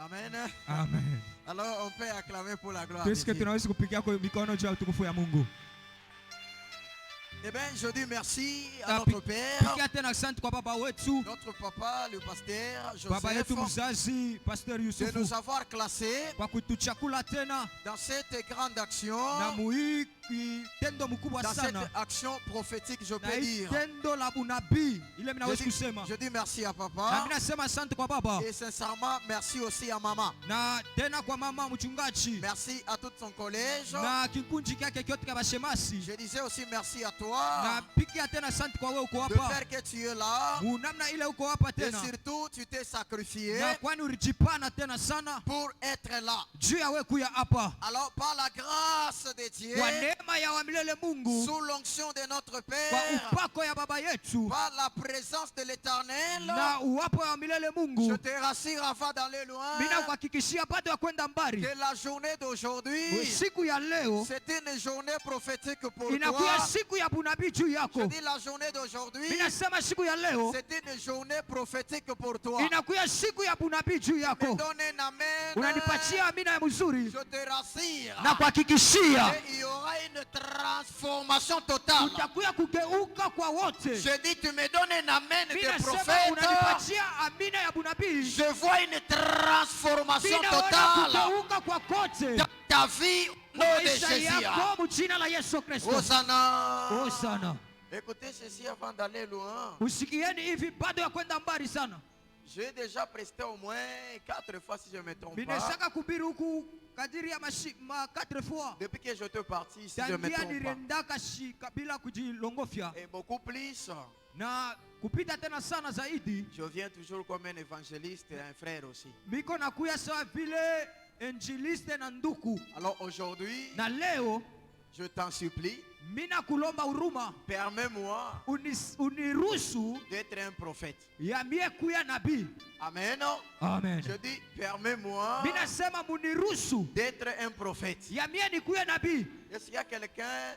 Amen. Amen. Alors on peut acclamer pour la gloire de Tusikie Dieu. tunaweza kupigia kwa mikono juu ya utukufu ya Mungu. Eh bien, je dis merci à Na notre Père, pigia tena asante kwa baba wetu, notre papa, le pasteur baba Joseph, yetu mzazi Pastor de Yusufu, nous avoir classés kwa kutuchakula tena dans cette grande action, na muhii tendo mkubwa dans cette sana action prophétique, je na peux hii dire. tendo la unabii ile minaweza kusema. Je dis merci à Na papa mimi nasema asante kwa baba et sincèrement merci aussi à maman. na tena kwa mama mchungaji Merci à tout son collège. na kikundi kyake kyote kya bashemasi, Je disais aussi merci à na toi pigia tena asante kwa wewe uko de hapa, faire que tu es là namna ile uko hapa et tena, surtout tu t'es sacrifié na kwani ulijipana tena sana pour être là. juu ya wewe kuya hapa. Alors par la grâce de Dieu, Kwa neema ya milele Mungu, sous l'onction de notre kwa Père, upako ya baba yetu par la présence de l'Éternel, na uwapo ya milele Mungu, je te rassure avant d'aller loin mimi nakuhakikishia bado ya kwenda mbali, que la journée d'aujourd'hui, siku ya leo c'est une journée prophétique pour inakuya toi. siku ya bunabii juu Je yako. dis la journée d'aujourd'hui, Mimi nasema siku ya leo c'est une journée prophétique pour toi. inakuya siku ya bunabii juu Me yako. donne un amen. Unanipatia amina ya mzuri Je te rassure. na kuhakikishia Et il y aura une transformation totale. utakuya kugeuka kwa wote. Je dis, tu me donnes un amen Mimi de nasema prophète. unanipatia amina ya bunabii, Je vois une transformation ninaona totale kugeuka kwa kote dans ta vie au nom de maisha Jésus. yako mjina la Yesu Kristo. Hosanna. Oh sana. Écoutez ceci avant d'aller loin. Usikieni hivi bado ya kwenda mbali sana. J'ai déjà presté au moins 4 fois si je ne me trompe pas. Nimeshaka kubiri huku kadiri ya 4 fois. Depuis que je te parti, si je ne me Tangia trompe pas. niliendaka kabila kujilongofya Et beaucoup plus, na kupita tena sana zaidi, je viens toujours comme un évangéliste et un frère aussi. miko nakuya sawa vile injiliste na nduku. Alors aujourd'hui, Na leo je t'en supplie, mina kulomba huruma, permets-moi uniruhusu d'être un prophète. ya mie kuya nabii. Amen. Amen. Je dis, permets-moi Mina sema muniruhusu d'être un prophète. ya mie ni kuya nabii. Est-ce qu'il y a quelqu'un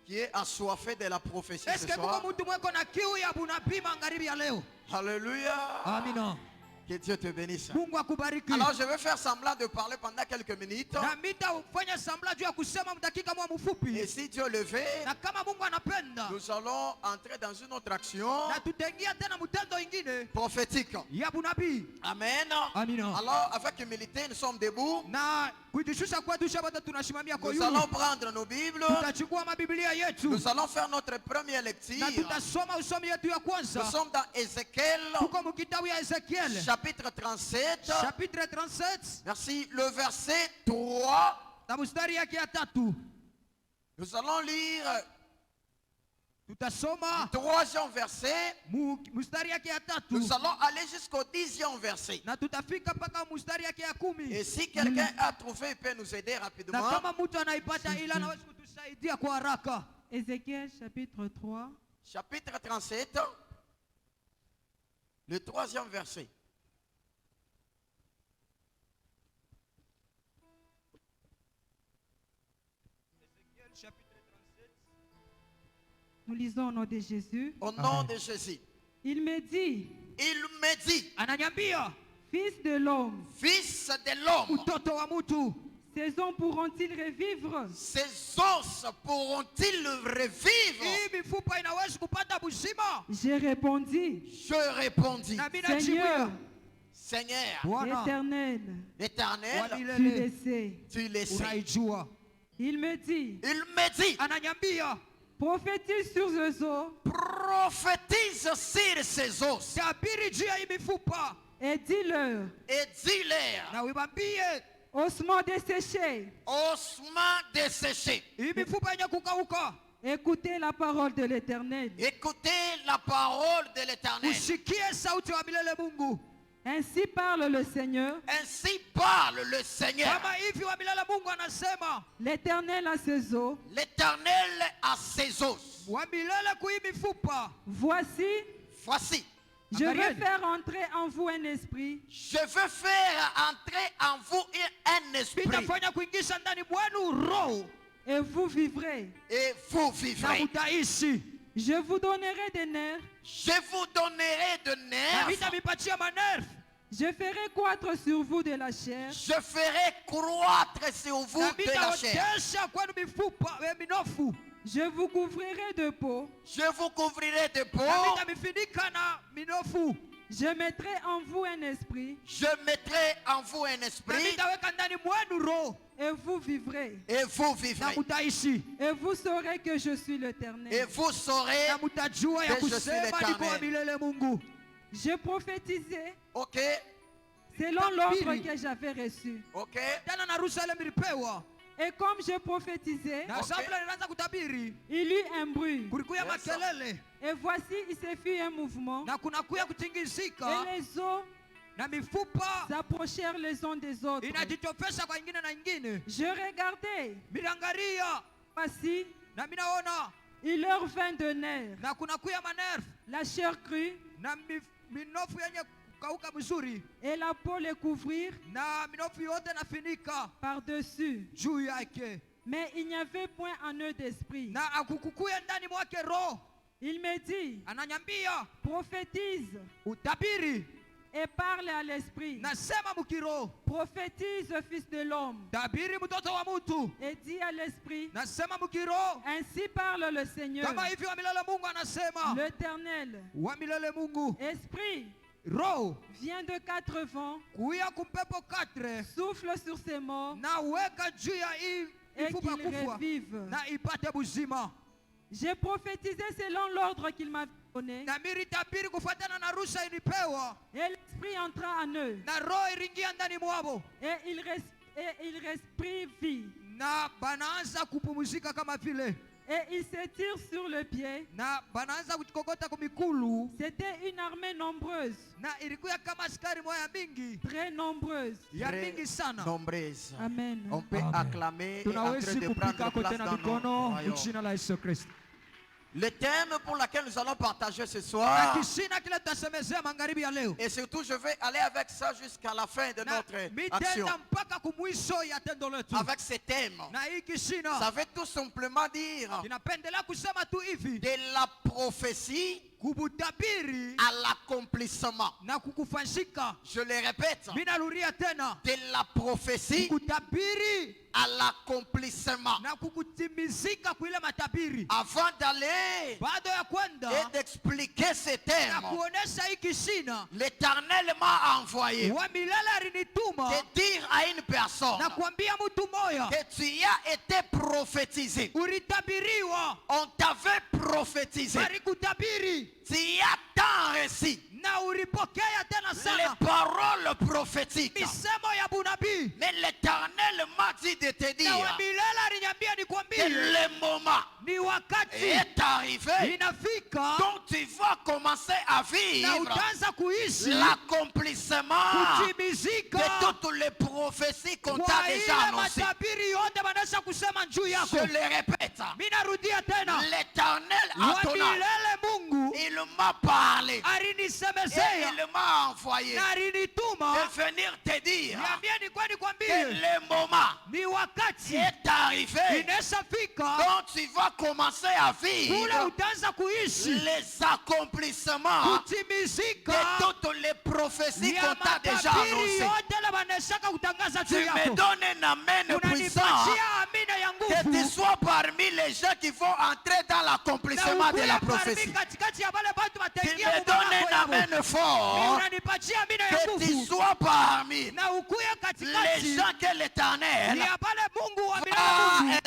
qui est assoiffé de la prophétie Est-ce ce que soir? muko mtu mweko na kiu ya bunabii magharibi ya leo? Alléluia. Amina. Que Dieu te bénisse. Mungu akubariki. Alors je vais faire semblant de parler pendant quelques minutes. Na mitafanya sambla juu ya kusema mdakika mwa Et mfupi, si Dieu le veut, na kama Mungu anapenda nous allons entrer dans une autre action na tutaingia tena mtendo ingine prophétique. ya bunabii. Amen. Amina. Alors avec humilité, nous sommes debout. Na kujishusha kwetu shabata tunashimamia kwa Nous yulu, allons prendre nos Bibles. tutachukua mabiblia yetu Nous allons faire notre première lecture. na tutasoma usomi yetu ya Nous kwanza. sommes dans Ézéchiel, Tuko mkitabu ya Ezekiel chapitre 37. chapitre 37 Merci. Le verset 3. na mstari yake ya 3. Nous allons lire Tutasoma le 3e verset. mstari yake ya 3 Nous allons aller jusqu'au 10e verset. na tutafika mpaka mstari yake ya 10. Et si quelqu'un a trouvé, il peut nous aider Na rapidement. kama mtu anaipata ila anaweza kutusaidia kwa haraka. Ézéchiel chapitre 3, Chapitre 37, le 3e verset. nous lisons au nom de Jésus. Au nom de Jésus. Il me dit, Il me dit, Ananyambia, fils de l'homme, fils de l'homme, mtoto wa mtu, ces hommes pourront-ils revivre? ces os pourront-ils revivre? hii mifupa inaweza kupata uzima? J'ai répondu, Je répondis, Na mimi Seigneur, najibu, Seigneur, Bwana éternel, wa éternel, tu le milele, sais. tu le sais. unaijua. Il me dit, Il me dit, Ananyambia, prophétise sur ces eaux prophétise sur ces os tabiri juu ya hii mifupa et dis-leur, et dis-leur, na uibambie ossements desséchés, ossements desséchés, hii mifupa yenye kukauka, écoutez la parole de l'Éternel. écoutez la parole de l'Éternel. usikie sauti wa milele Mungu. Ainsi parle le Seigneur. Ainsi parle le Seigneur. Kama hivi wa milele Mungu anasema, L'Éternel a ses eaux. L'Éternel a ses os. wa milele kui mifupa. Voici, Voici, je Angalieni. veux faire entrer en vous un esprit je veux faire entrer en vous un esprit Nitafanya kuingisha ndani mwenu roho et vous vivrez. et vous na vivrez. mutaishi. Je vous donnerai des nerfs. Je vous donnerai de Na nerfs. nitamipatia manerfu. Je ferai croître sur vous de la chair Je ferai croître sur vous Na de la chair. nitaotesha kwenu mifupa minofu. Je vous couvrirai de peau. Je vous couvrirai de Na peau. nitamifunika na minofu. Je mettrai en vous un esprit Je mettrai en vous un Na esprit nitaweka ndani mwenu roho. et vous vivrez. et vous Na vivrez. mutaishi. Et vous saurez que je suis Et l'Éternel. vous saurez. Na mutajua ya Que je suis kusema niko wa l'Éternel. milele Mungu. Je prophétisais Ok, selon l'ordre Tabiri. que j'avais reçu. ok. Tena na ruhusa ile mlipewa. Et comme je prophétisais, Na Okay. sabla nilianza kutabiri. il y eut un bruit. Kulikuya Yes, makelele. Et voici, il se fit un mouvement. Na kunakuya kutingizika. Et les eaux Na mifupa s'approchèrent les uns des autres. inajitofesha kwa ingine na ingine. Je regardais. Milangaria. Voici, Na minaona. il leur vint de nerfs. Na kunakuya manerve. La chair crue Na minofu yenye kukauka mzuri. et la peau les couvrirent Na minofu yote nafinika par-dessus. juu yake. Mais il n'y avait point en eux d'esprit. Na akukukuya ndani mwake roho. Il me dit, Ananyambia prophétise utabiri. et parle à l'esprit. Nasema mukiro. Prophétise, fils de l'homme, Tabiri mtoto wa mtu. et dis à l'esprit, Nasema mukiro. ainsi parle le Seigneur, Kama hivyo wa milele Mungu anasema. l'Éternel. Wa milele Mungu. Esprit, Roho viens de 4 vents, kuya kumpepo 4 souffle sur ces morts na weka juu ya hii et mifupa qu'ils kufa revivent. na ipate buzima. J'ai prophétisé selon l'ordre qu'il m'avait donné, Na miri tabiri kufuatana na ruhusa ilipewa et l'esprit entra en eux, na roho iringia ndani mwabo et il respire vie, na banaanza kupumzika kama vile et ils s'étirent sur le pied. na banaanza kujikokota kumikulu C'était une armée nombreuse, na ilikuya kama askari moya mingi très nombreuse. ya Très mingi sana. nombreuse. Amen. On peut Amen. acclamer et entrer Tunawezi de kupika prendre kote place na dans mikono notre royaume. mjina la Yesu Kristo. Le thème pour lequel nous allons partager ce Na soir, kishina kile tutasemezea magharibi ya leo. et surtout je vais aller avec ça jusqu'à la fin de Na notre action, mitenda mpaka kumwisho ya tendo letu. avec ce thème. Na hii Ça kishina veut tout simplement dire kinapendelea kusema tu hivi de la prophétie kubutabiri à l'accomplissement. na kukufanyika. Je le répète, Minarudia tena de la prophétie kutabiri à l'accomplissement. na kukutimizika kuile matabiri. Avant d'aller Baada ya kwenda et d'expliquer ce na thème, kuonesha hii kishina, l'Éternel m'a envoyé wa milele alinituma de dire à une personne na kuambia mtu moya, que tu y as été prophétisé. ulitabiriwa, On t'avait prophétisé. barikutabiri Tu y as tant reçu na ulipokea tena les sana paroles prophétiques. misemo ya bunabii. Mais l'Éternel m'a dit de te Na wa dire milele aliniambia que nikwambie le moment ni wakati est arrivé inafika dont tu vas commencer à na vivre utaanza kuishi l'accomplissement de kutimizika toutes les prophéties qu'on t'a kwa déjà ile annoncées. matabiri yote wanaweza kusema juu yako. Je le répète, Mimi narudia tena, l'Éternel à wa ton âge, milele Mungu il m'a parlé et alinisemezea il m'a envoyé na alinituma de venir te dire niambie que nikwambie le moment ni wakati est arrivé inashafika dont tu vas commencer à kule vivre utaanza kuishi les accomplissements kutimizika de toutes les prophéties ya qu'on t'a déjà matabiri annoncées. yote la wanashaka kutangaza Tu juu me yako. donnes un amen puissant, Unanipatia amina ya que tu nguvu sois parmi les gens qui vont entrer dans l'accomplissement de la prophétie. katikati ya wale watu Tu wataingia me donnes un yao. amen fort, Unanipatia amina ya que tu nguvu sois parmi na ukuye les katikati gens que l'Éternel ya pale Mungu wa va milele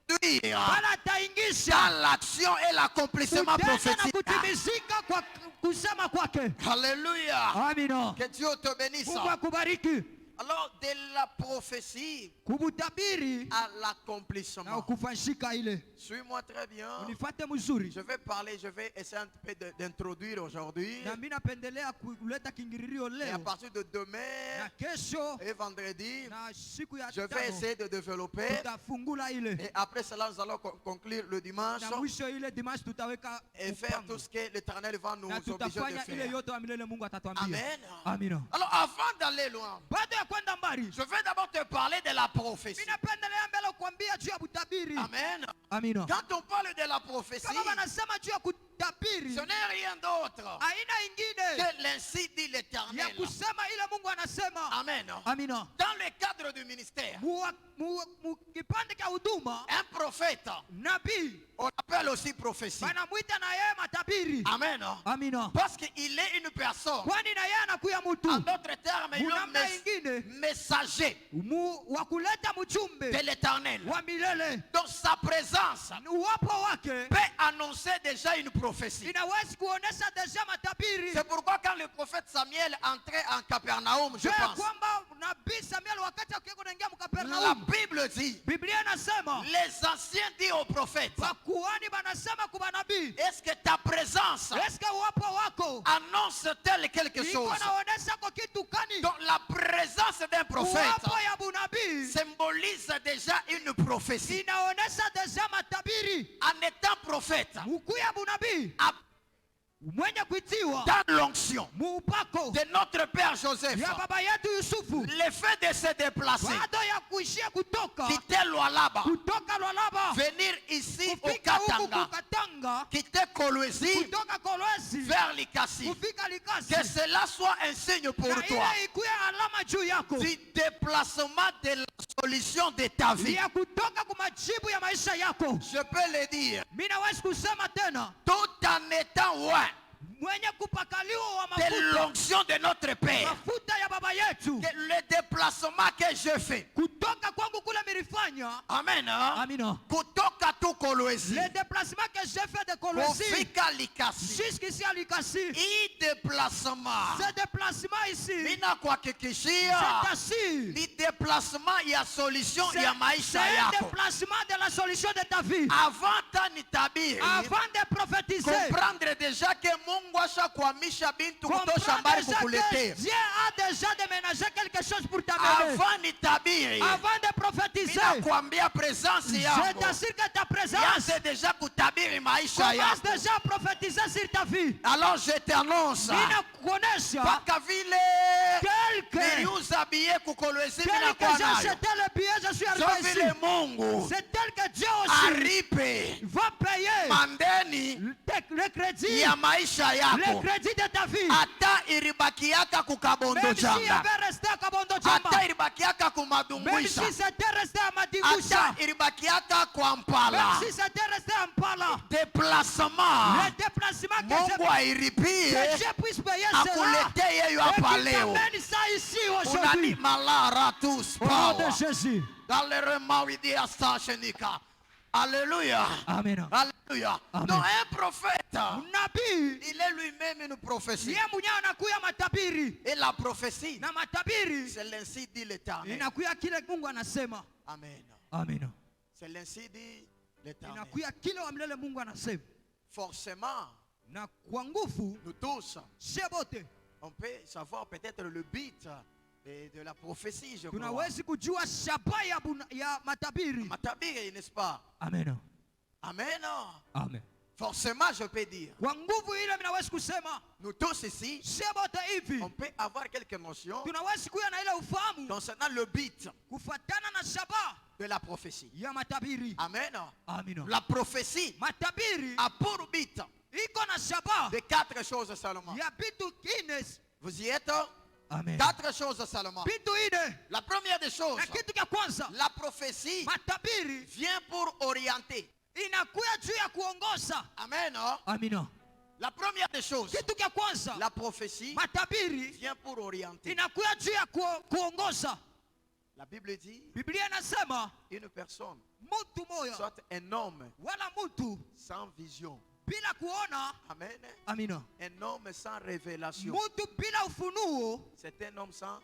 induire pale ataingisha dans l'action et l'accomplissement kutenda na prophétique. kutimizika kwa kusema kwake. Alléluia. Amina. Que Dieu te bénisse. Mungu akubariki. Alors, de la prophétie Kubutabiri à na l'accomplissement. ukufanyika ile. Suis-moi très bien. Unifuate mzuri. Je vais parler, je vais essayer un peu d'introduire aujourd'hui. Na mimi napendelea kuleta kingiririo Et à leo partir de demain na kesho et vendredi, na siku ya je vais tano essayer de développer. tutafungula ile. Et après cela, nous allons conclure le dimanche Na mwisho ile dimanche tutaweka et faire mpango. tout ce que l'Éternel va nous Na obliger de tutafanya ile faire. yote wa milele Mungu atatuambia. Amen. Amina. Alors, avant d'aller loin, Baada ya kwenda mbali habari. Je vais d'abord te parler de la prophétie. Ninapendelea mbele kuambia juu ya utabiri. Amen. Amina. Quand on parle de la prophétie, Kama wanasema juu ya kutabiri, ce n'est rien d'autre aina ingine que l'ainsi dit ya l'Éternel. kusema ile Mungu anasema. Amen. Amina. Dans le cadre du ministère, Kipande cha huduma, un prophète, nabii on l'appelle aussi prophétie. wanamuita na yeye matabiri. Amen. Amina. Parce qu'il est une personne. Kwani na yeye anakuya En mtu d'autres termes, il munamna est ingine messager wa kuleta mjumbe de l'Éternel. wa milele. Donc sa présence Uwapo wake peut annoncer déjà une prophétie. inawezi kuonesha deja matabiri. C'est pourquoi quand le prophète Samuel entrait en Capernaum, je pense, kwamba nabii Samuel wakati akiwa anaingia la Kapernaum, Bible dit, Biblia inasema les anciens disent aux prophètes, wakuhani banasema kwa manabii, est-ce que ta présence eske uwapo wako annonce-t-elle quelque iko chose? naonesha kwa kitu kani? Donc la présence d'un prophète Uwapo ya bunabii symbolise déjà une prophétie. inaonesha deja matabiri. En étant prophète, Mkuu ya bunabii à- mwenye kuitiwa dans l'onction muupako de notre Père Joseph, ya baba yetu Yusufu, le fait de se déplacer, bado ya kuishia kutoka quitter Lualaba, kutoka Lwalaba venir ici au kufika huku Katanga, kukatanga, quitter Kolwezi kutoka Kolwezi vers Likasi, kufika Likasi, que cela soit un signe pour na toi ile ikuwe alama juu yako du déplacement de la solution de ta vie. ya kutoka kwa majibu ya maisha yako. Je peux le dire, Mimi nawezi kusema tena, tout en étant loin mwenye kupakaliwa wa de mafuta, l'onction de notre Père, mafuta ya baba yetu, que le déplacement que je fais, kutoka kwangu kule nilifanya. amen, hein? Amina. Kutoka tu Kolwezi, Le déplacement que j'ai fait de Kolwezi kufika Likasi, jusqu'ici à Likasi, hii déplacement ce déplacement ici, mina kuhakikishia c'est assis. ni déplacement ya solution C'est ya maisha un yako. déplacement de la solution de ta vie. Avant tanitabiri, Avant de prophétiser, comprendre déjà que Mungu ashakwamisha bintu kutosha mbali comprends déjà kukuletea. que Dieu a déjà déménagé quelque chose pour t'amener. Avant nitabiri, Avant de prophétiser, mina kuambia presence je yangu t'assure que ta présence yanze déjà kutabiri maisha commence yako. déjà à prophétiser sur ta vie. Alors je t'annonce, Ninakuonesha mpaka vile quelque niliuza bie kukolwezi mina tel que kwa j'ai nayo, acheté le billet, je suis so arrivé ici. vile Mungu C'est tel que Dieu aussi aripe va payer mandeni le crédit, ya maisha le yako, crédit de ta vie. hata iribakiaka kukabondo Même s'il janga, avait resté à Kabondo Jamba, hata iribakiaka même kumadungwisha, si c'était resté à Madigusha, hata iribakiaka kwa même Mpala. si c'était resté à Mpala, Déplacement le déplacement que Mungu airipie je puisse payer cela akuletee yo et hapa qu'il leo. t'amène ça ici aujourd'hui. Unani malara tous Au nom de power. Jésus. Dalerema widi astashenika. Alléluia. Amen. Alléluia. Amen. Donc un prophète, Nabii il est lui-même une prophétie. yeye mwenyewe anakuya matabiri, Et la prophétie, na matabiri c'est l'ainsi dit l'Éternel. inakuya kile Mungu anasema. Amen. Amen. C'est l'ainsi dit l'Éternel. Inakuya kile wa milele Mungu anasema. Forcément, Na kwa nguvu nous tous, shebote on peut savoir peut-être le but de la prophétie, je crois. tunawezi kujua shaba ya matabiri. Matabiri, n'est-ce pas? Amen. Amen. Amen. Forcément, je peux dire, Kwa nguvu ile minawezi kusema nous tous ici, shebote hivi on peut avoir quelques notions tunawezi kuya na ile ufahamu concernant le but kufuatana na shaba de la prophétie. ya matabiri. Amen. Amen. La prophétie Matabiri a pour but iko na shaba de 4 choses seulement. ya bitu ine. Vous y êtes? Amen. 4 choses seulement. Bitu ine. La première des choses, Na kitu cha kwanza, la prophétie matabiri vient pour orienter. inakuya juu ya kuongoza. Amen. Amina. La première des choses, Kitu cha kwanza, la prophétie matabiri vient pour orienter. inakuya juu ya kuongoza. La Bible dit, Biblia inasema une personne, mtu moya soit un homme wala mtu sans vision. bila kuona. Amen. Amina. Un homme sans révélation. Mtu bila ufunuo C'est un homme sans,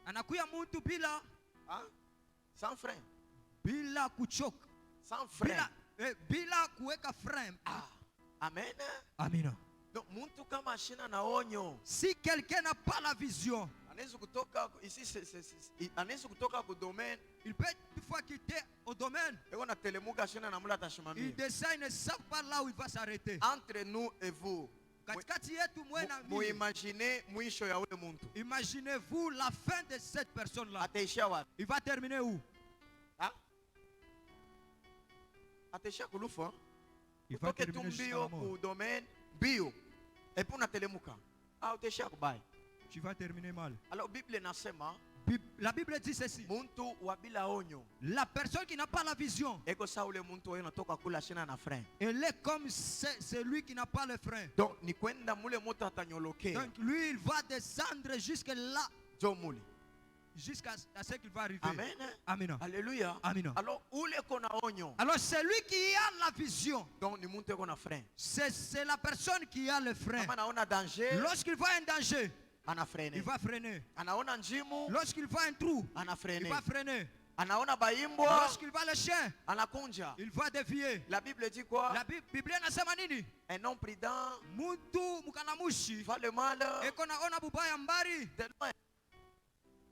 anakuya mtu bila hein? Sans frein. bila kuchoka, Sans frein. bila kuweka frame. Ah. Amen. Amina. Donc, muntu kama ashina na onyo. Si quelqu'un n'a pas la vision, Anaweza kutoka ici anaweza kutoka ku domaine. il peut une fois quitter au domaine. Eko na telemuka ashina na mula Il tashimamia. descend, il ne sait pas là où il va s'arrêter. Entre nous et vous, katikati yetu mwe na mimi. Muimagine mwisho ya ule muntu. Imaginez-vous la fin de cette personne-là. Ataishia wapi? Il va terminer où? Ah? Ataishia kulufa. Il va Utoke terminer jusqu'à la tumbio mort. ku domaine bio. Et puis unatelemuka. Ah, utaishia kubaya. Tu vas terminer mal. Alors Bible nasema La Bible dit ceci. muntu wa bila onyo. La personne qui n'a pas la vision, Eko sa ule muntu wewe unatoka kula shina na frein. elle est comme celui qui n'a pas le frein. Donc ni kwenda mule moto atanyoloke. Donc lui, il va descendre jusque là, Jo mule. jusqu'à ce qu'il va arriver. Amen. Amen. Alléluia. Amen. Alors ule kona onyo. Alors celui qui a la vision, Donc ni muntu eko na frein. c'est la personne qui a le frein. Kama naona danger, Lorsqu'il voit un danger, ana freiner. il va freiner. Anaona njimu, Lorsqu'il voit un trou, ana il freiner. va freiner. Anaona baimbwa, Lorsqu'il voit le chien, anakunja. il va dévier. La Bible dit quoi? La Bible inasema nini? Un homme prudent Mtu mukanamushi va le mal eko naona bubaya mbari. de loin.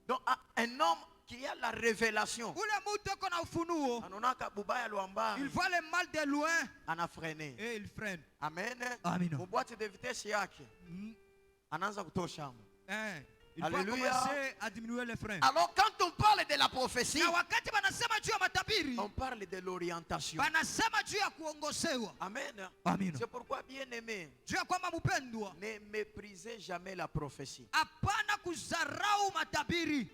Donc un homme qui a la révélation, Ule mtu eko na ufunuo, anonaka bubaya luamba, il voit le mal de loin ana freiner. et il freine. Amen. Amen. Mubwati de vitesse yake anaanza kutosha. Il va Alléluia. commencer à diminuer le frein. Alors quand on parle de la prophétie, Na wakati banasema juu ya matabiri, on parle de l'orientation. banasema juu ya kuongozewa. Amen. Amen. C'est pourquoi, bien aimé, Juu ya kwamba mpendwa, ne méprisez jamais la prophétie. hapana kuzarau matabiri.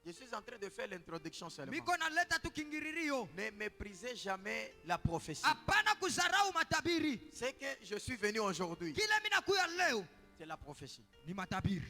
Je suis en train de faire l'introduction seulement. Miko naleta tu kingiririo. Ne méprisez jamais la prophétie. Hapana kuzarau matabiri. C'est que je suis venu aujourd'hui. Kile mimi nakuya leo C'est la prophétie. ni matabiri.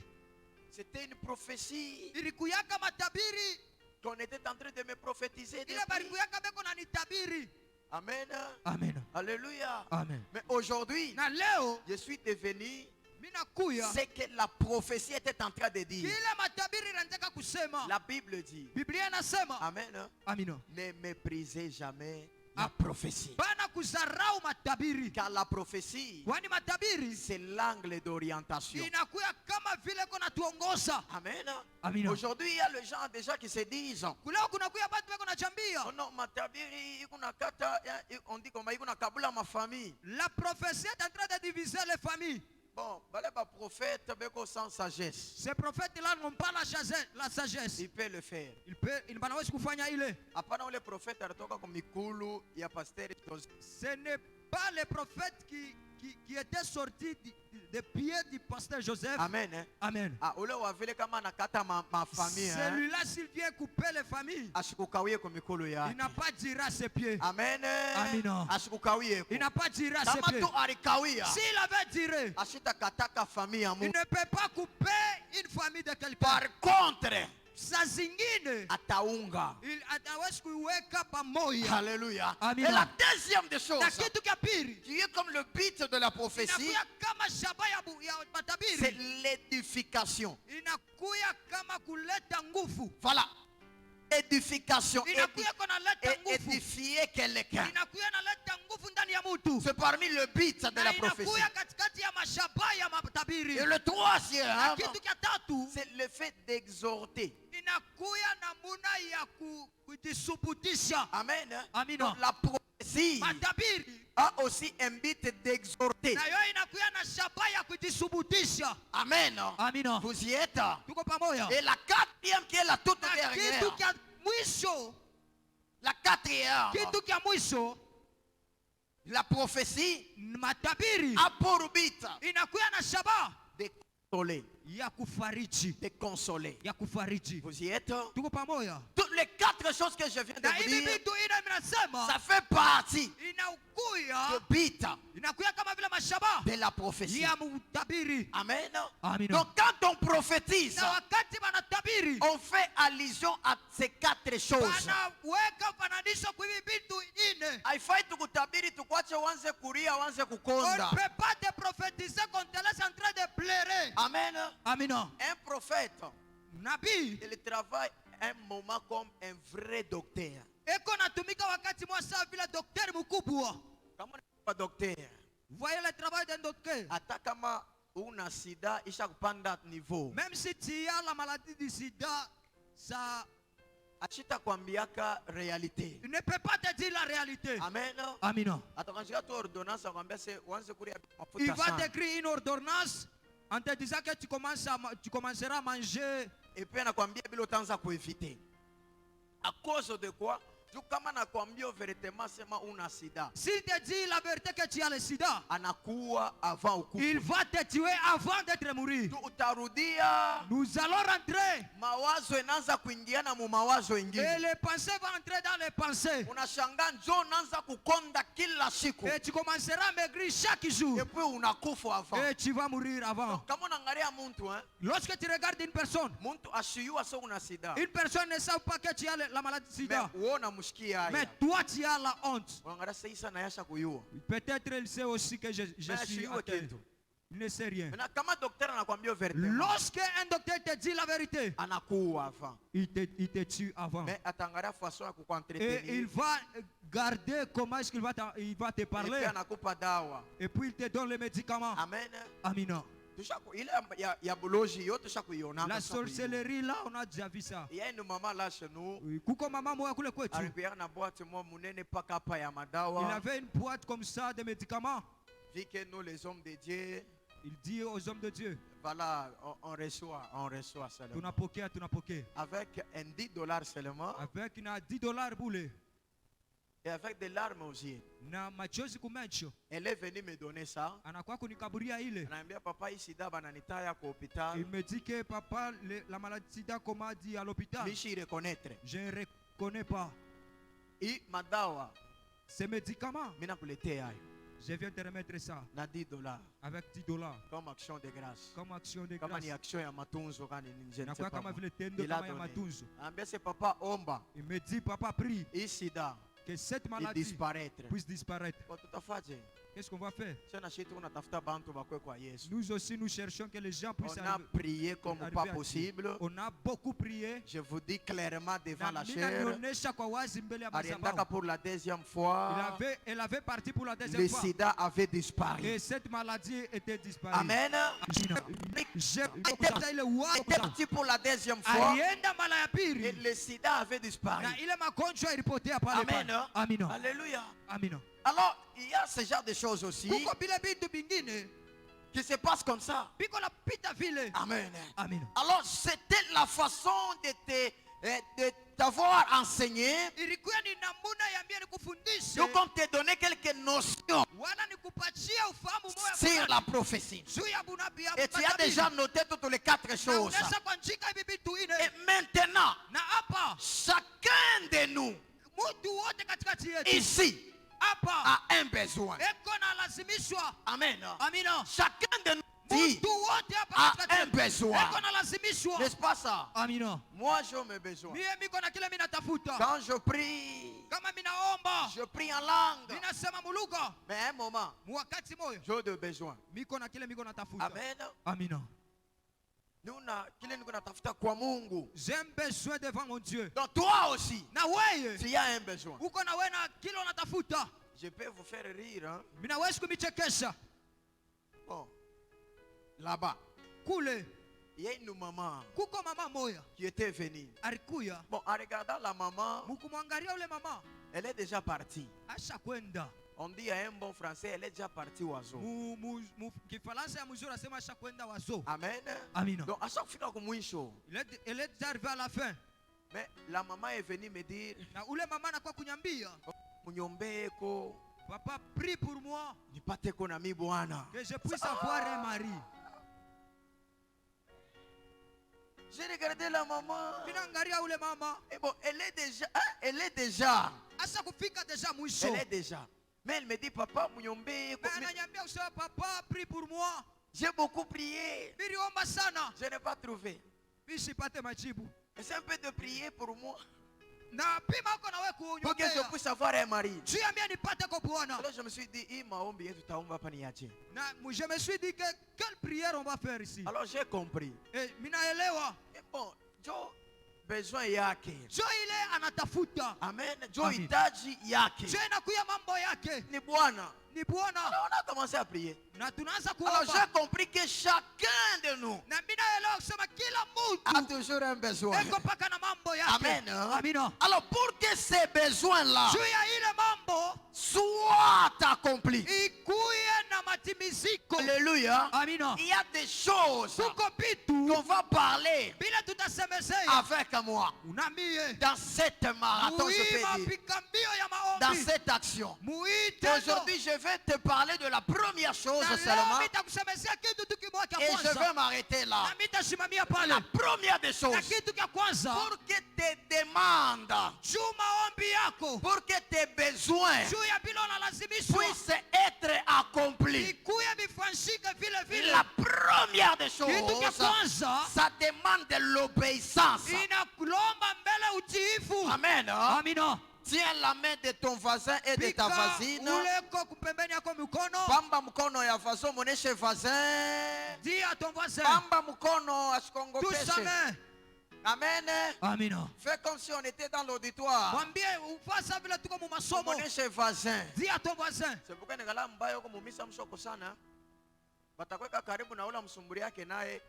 C'était une prophétie Ilikuyaka matabiri, qu'on était en train de me prophétiser. ile depuis. balikuyaka beko na nitabiri. Amen. Amen. Alléluia. Amen. Mais aujourd'hui, Na leo je suis devenu mimi nakuya ce que la prophétie était en train de dire. kile matabiri inataka kusema. La Bible dit. Biblia inasema. Amen. Amina. Ne méprisez jamais la prophétie. Bana kuzarau matabiri. Car la prophétie, Kwani matabiri c'est l'angle d'orientation. inakuya kama vile kuna tuongoza. Amen. Amina. Aujourd'hui, il y a les gens déjà qui se disent, Kuleo kunakuya batu beko na chambia. oh non, matabiri, ikuna kata, on dit comme ikuna kabula ma famille. La prophétie est en train de diviser les familles. Bon, balé ba prophète beko sans sagesse. Ces prophètes-là n'ont pas la sagesse. Il peut le faire. Il banawezi kufanya ile. Hapana ule prophète alitoka kwa mikulu ya pasteur Joseph. Ce n'est pas les prophètes qui étaient sortis des pieds du pasteur Joseph. Amen. Hein? Amen. Ah, ule wa vile kama nakata ma famille. Hein? Celui-là, s'il vient couper les familles, Ashikukawie kwa mikulu il yake. n'a pas tiré à ses pieds. Amen. Amina. Ashikukawie. Il n'a pas tiré à ses Kama pieds. tu alikawia. S'il avait tiré, Ashita kataka famille ya il Mungu. ne peut pas couper une famille de quelqu'un. Par contre, Saa zingine ataunga. il atawezi kuiweka pamoja. Alléluia. Amina. Et la deuxième des choses, Na kitu kia pili qui est comme le but de la prophétie, inakuya kama shaba ya c'est matabiri, l'édification. inakuya kama kuleta nguvu, Voilà. Édification. inakuya kunaleta nguvu, Édifier quelqu'un. inakuya naleta nguvu ndani ya mtu, C'est parmi le but de na la prophétie. inakuya katikati ya mashaba ya matabiri. Et le troisième, Kitu kia tatu c'est le fait d'exhorter. inakuya namuna ya kujisubutisha. Amen. Amina. Donc la prophétie Matabiri a aussi un but d'exhorter. na yo inakuya na shaba ya kujisubutisha. Amen. Amina. Vous y êtes. Tuko pamoja. Et la quatrième qui est la toute Na dernière. kitu kia mwisho, La quatrième. kitu kia mwisho, La prophétie matabiri a pour but inakuya na shaba de consoler. ya kufariji, De consoler. ya kufariji. Vous y êtes. Tuko pamoja. Toutes les quatre choses que je viens de Na vous hivi dire, vitu ina minasema ça fait partie du inakuya but inakuya kama vile mashaba de la prophétie. ya mutabiri. Amen. Amina. Donc quand on prophétise, Na wakati banatabiri on fait allusion à ces quatre choses. banaweka fananisho kwa hivi vitu ine. Haifai tukutabiri tukwache uanze kulia uanze On kukonda. ne peut pas te prophétiser qu'on te laisse en train de pleurer. Amen. Amina. Un prophète, Nabii il travaille un moment comme un vrai docteur. eko natumika wakati mwa sawa vile daktari mkubwa. Kama ni docteur, Vous voyez le travail d'un docteur. hata kama una sida isha kupanda niveau. Même si tu as la maladie du sida, ça achita kwambiaka réalité. Il ne peut pas te dire la réalité. Amen. Amina. Atakanjika tu ordonnance akwambia se wanze kuria Il mafuta va sana. t'écrire une ordonnance en te disant que tu commenceras à manger. Et puis anakwambia bila utaanza kueviter. À cause de quoi? Tu kama nakwambia veritement sema una sida. S'il te dit la vérité que tu as le sida, Anakuwa avant ukufa. il va te tuer avant d'être mourir. Tu utarudia Nous allons rentrer. mawazo inaanza kuingiana mu mawazo Et ingine. les pensées vont entrer dans les pensées. Unashangaa njoo unaanza kukonda kila siku. Et tu commenceras à maigrir chaque jour. Et puis unakufa avant. Et tu vas mourir avant. Kama unaangalia mtu Lorsque tu regardes une personne, mtu ashiyua so una sida. une personne ne sait pas que tu as la maladie Mais sida. uona mushikia Mais haya. toi, tu as la honte. Unaangalia sasa Isa na yasha kuyua. Peut-être il sait aussi que je Mais suis ashiyua atteint. kitu. Il ne sait rien. Maintenant kama docteur anakuambia vérité. Lorsque un docteur te dit la vérité, Anakuwa avant. il te tue avant. Mais atangalia façon ya Et il kukuentretenir. va garder comment est-ce qu'il va il va te Et parler. puis anakupa dawa. Et puis il te donne les médicaments. Amen. Amina. Ile ya boloji yote tushakuiona. La sorcellerie là, on a déjà vu ça. Il y a une maman là chez nous. Kuko mama moya kule kwetu. Alikuwa na boîte moi munene paka hapa ya Il madawa. avait une boîte comme ça de médicaments. Vu que nous les hommes de Dieu, Il dit aux hommes de Dieu, voilà, on reçoit seulement. tunapokea. Avec un $10 seulement Avec na $10 bule. et avec des larmes aux yeux. Na machozi kumacho. Elle est venue me donner ça. Anakuwa kunikaburia ile. Anaambia papa hii sida bananitaya kwa hospital. Il me dit que papa, la maladie sida, comme a dit à l'hôpital, Mishi reconnaître. je ne reconnais pas. Hii madawa Ces médicaments, mina kuletea hayo je viens te remettre ça na $10 avec $10 comme action de grâce. comme action de Kama grâce. ni action ya matunzo kani je ne sais Nakuwa pas. kama vile tendo Il a kama ya donné. matunzo. Anaambia se papa omba Il me dit, papa, prie hii sida que cette maladie idisparaître. puisse disparaître. Kwa tutafaje? Qu'est-ce qu'on va faire? Tena shitu unatafuta bantu bakwe kwa Yesu. Nous aussi, nous cherchons que les gens puissent On a prié comme arriver pas à Dieu. possible. On a beaucoup prié. Je vous dis clairement devant Na la mina chair. nionyesha kwa wazi mbele ya Ariendaka madhabahu. pour la deuxième fois. Elle avait parti pour la Le deuxième fois. sida avait disparu. Et cette maladie était disparue. Amen. J'ai Était parti pour la deuxième fois. alienda mara ya Et pili le sida avait disparu. na ile magonjwa ilipotea pale Amen. pale. Amina. Alléluia. Amina. Alors, il y a ce genre de choses aussi Kuko vile vitu vingine qui se passent comme ça. biko la pita vile. Amen. Amina. Alors, c'était la façon de t'avoir enseigné. Ilikuwa ni namuna ya mbia nikufundishe Donc, on te donnait quelques notions wala nikupatia ufahamu sur moya la prophétie. juu ya bunabii ya Et tu as manabii. déjà noté toutes les quatre Na choses. unaweza kuandika hivi vitu Et ine maintenant, na hapa chacun de nous mtu wote katikati yetu ici hapa a un besoin. eko na lazimishwa. Amen. Amina. Chacun de nous ici Mtu wote hapa a katikati un yetu besoin. eko na lazimishwa. N'est-ce pas ça? Amina. Moi, j'ai mes besoins. Mie miko na kile mina tafuta. Quand je prie, Kama minaomba, je prie en langue. minasema muluga. Mais à un moment, Mwakati moyo, j'ai des besoins. miko na kile miko natafuta. Amen. Amina. Nous, kile niko natafuta kwa Mungu. J'ai un besoin devant mon Dieu. Donc toi aussi, Na weye, tu as un besoin. uko na we na kile unatafuta. Je peux vous faire rire. Hein? Minawezi kumichekesha. Bon, là-bas, Kule, il y a une maman kuko mama moya. qui était venue. Alikuya. Bon, en regardant la maman, Mukumwangalia ule mama. elle est déjà partie. Asha kwenda. On dit à un bon français, elle est déjà partie oiseau. Kifaransa ya mzuri asema asha kwenda wazo. Amen. Amina. Donc à chaque fois qu'on mouicho, Elle est déjà arrivée à la fin. mais la maman est venue me dire, Na ule mama anakuwa kunyambia, Munyombeko, papa prie pour moi nipate ko na mi bwana. que je puisse avoir un mari. J'ai regardé la maman. Ninaangalia ule mama. Et bon, elle est déjà. Asa kufika deja mwisho. Elle est déjà. Mais elle me dit, papa, Munyombeko, Na ananiambia usema papa prie pour moi. j'ai beaucoup prié. Niliomba sana. Je n'ai pas trouvé. Nisipate majibu. C'est un peu de prier pour moi. Na pima uko na wewe Pour que je kunyombea. puisse avoir un mari. Juu ya mimi nipate kwa Bwana. Alors je me suis dit, hii maombi yetu taomba hapa ni aje. Na je me suis dit que quelle prière on va faire ici. Alors j'ai compris. Eh, minaelewa. Et bon, Joe, besoin yake. Jo ile anatafuta. Amen. Joe Amen. hitaji yake. Jo inakuya mambo yake. Ni Bwana. Ni Bwana. Alors on a commencé à prier. Na tunaanza Alors kuomba. j'ai compris que chacun de nous Na minaelewa kusema kila a mtu toujours un besoin. eko paka na mambo yake. Amen. Amina. Alors pour que ces besoins-là Juu ya ile mambo soient accomplis, ikuye na matimiziko. alléluia, Amina. il y a des choses Kuko bitu qu'on va parler bila tutasemezea avec moi unamie dans cette marathon, je peux dire, muipika mbio ya dans maombi cette action. muitendo. Aujourd'hui, je vais te parler de la première chose Na seulement leo nitakusemezea kitu tu kimoja cha et je kwanza. vais m'arrêter là. Na nitasimamia pale. La première des choses, Na kitu cha kwanza pour que tes demandes, juu maombi yako pour que tes besoins juu ya bila unalazimishwa puissent être accomplis. ikuye vifanshike vile vile. La première des Kitu cha choses, kwanza ça demande de l'obéissance. inakulomba mbele utiifu. Amen. Amina. Tiens la main de ton voisin et de ta Pika voisine. uleko kupembeni yako mikono. Pamba mkono ya voisin, muoneshe voisin. Dis à ton voisin. Pamba mkono Tous asikongopeshe. sa main. Amen. Amina. Fais comme si on était dans l'auditoire. Mwambie ufasa vile tuko mu masomo. Muoneshe voisin. Dis à ton voisin. Sebuka ningala mbaya huko mumisa mshoko sana. Batakweka karibu na ule msumburi yake naye.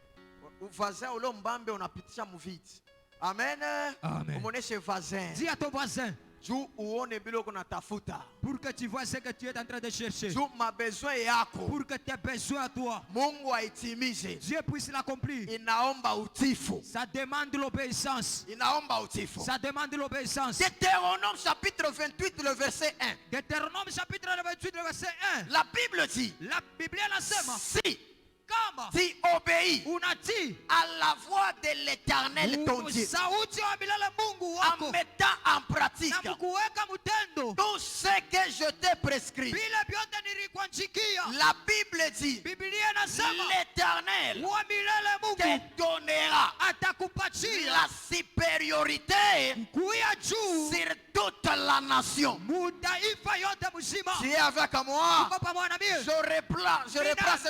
Voisin ule mbambe unapitisha muviti. Amen. Amen. Muoneshe voisin. Dis à ton voisin. Juu uone bila uko natafuta. Pour que tu vois ce que tu es en train de chercher. Juu mabesoin yako Pour que tes besoins à toi, Mungu aitimize. Dieu puisse l'accomplir. Inaomba utifu. Ça demande l'obéissance. Inaomba utifu. Ça demande l'obéissance. Deutéronome chapitre 28 le verset 1. Deutéronome chapitre 28, le verset 1. La Bible dit, La Biblia nasema si kama tu obéis unatii à la voix de l'Éternel ton Dieu, sauti ya milele Mungu en wako mettant en pratique na kuweka mtendo tout ce que je t'ai prescrit. vile vyote nilikuandikia. La Bible dit, Biblia inasema l'Éternel wa milele Mungu te donnera atakupatia la supériorité kuya juu sur toute la nation. mutaifa yote mzima. Tu es avec moi? Uko pamoja na mimi? Je reprends cette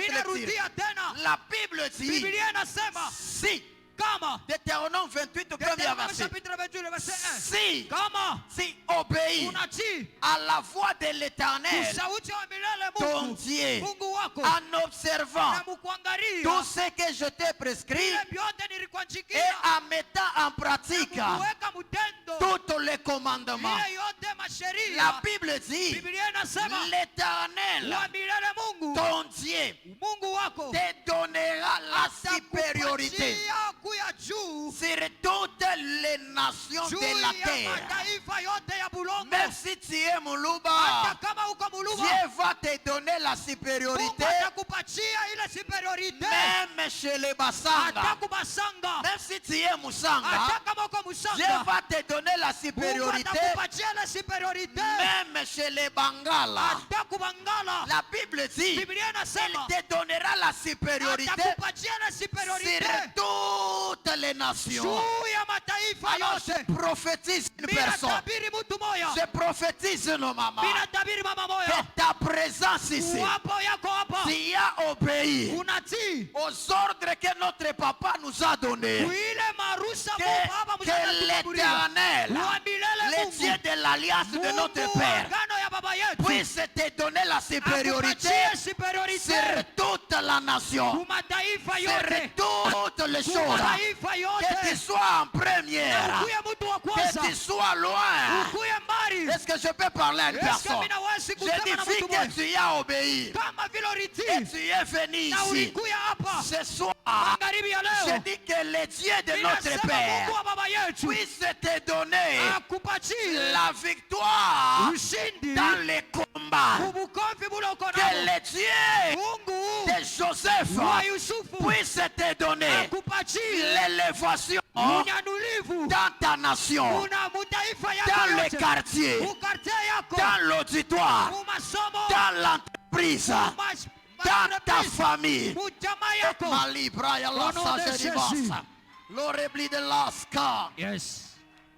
lecture. Minarudia tena. La Bible dit, Biblia inasema si, kama Deutéronome 28 au premier Deutéronome verset, chapitre 28 le verset 1. si Kama tu obéis unatii à la voix de l'Éternel, sauti ya milele ton Mungu Dieu, Mungu wako en observant na mkuangalia tout ce que je t'ai prescrit vile vyote et nilikuandikia en mettant en pratique kuweka mtendo tous les commandements. vile yote La masheria. Bible dit, Biblia inasema l'Éternel, wa milele Mungu ton Dieu, Mungu wako te donnera la supériorité atakupatia kuya juu sur toutes les nations juu de la ya terre. mataifa yote ya bulongo. Même si tu es Muluba, Hata kama uko muluba Dieu va te donner la Mungu supériorité, atakupatia ile superiorite. même chez les Basanga. Atakubasanga Même si tu es Musanga, hata kama uko Dieu musanga va te donner la Mungu supériorité, atakupatia ile superiorite. même chez les Bangala. Atakubangala. La Bible dit, Biblia il inasema te donnera la supériorité atakupatia ile superiorite sur toutes les nations. juu ya mataifa Alors yote. je prophétise une personne. Minatabiri mtu moya, Je prophétise nos mamans. minatabiri mama moya, Que ta présence ici, wapo yako hapa tu as obéi unatii aux ordres que notre papa nous a donnés. kuile marusa Que, Mungu hapa que mshakakuburia l'Éternel, wa milele le Mungu Dieu de l'alliance de Mungu notre wa Père, agano ya baba yetu puisse te donner la supériorité akupatie superiorite sur toute la nation, kumataifa sur yote toutes les choses. kumataifa Que tu yote sois en première, ukuye mtu wa que kwanza tu sois loin. ukuye mbali. Est-ce que je peux parler à une Eske personne? mina wezi Je kusema dis na fille mtu que moja tu as obéi kama vile et ulitii tu es venu na ici. ulikuya hapa Ce soir, magharibi ya je leo, dis que le Dieu de notre ninasema Père Mungu wa baba yetu puisse te donner akupatie la victoire ushindi dans les combats. ubukomvi bule uko Que nabo. le Dieu Mungu de Joseph wa Yusufu puisse te donner akupatie l'élévation unyanulivu dans ta nation, una mutaifa yako dans le yote, quartier, ukartie yako, dans l'auditoire, umasomo, dans l'entreprise, dans ta famille. mujama yako. Malibra ya la Au nom de sage di Jésus. bassa. L'orebli de l'aska. Yes.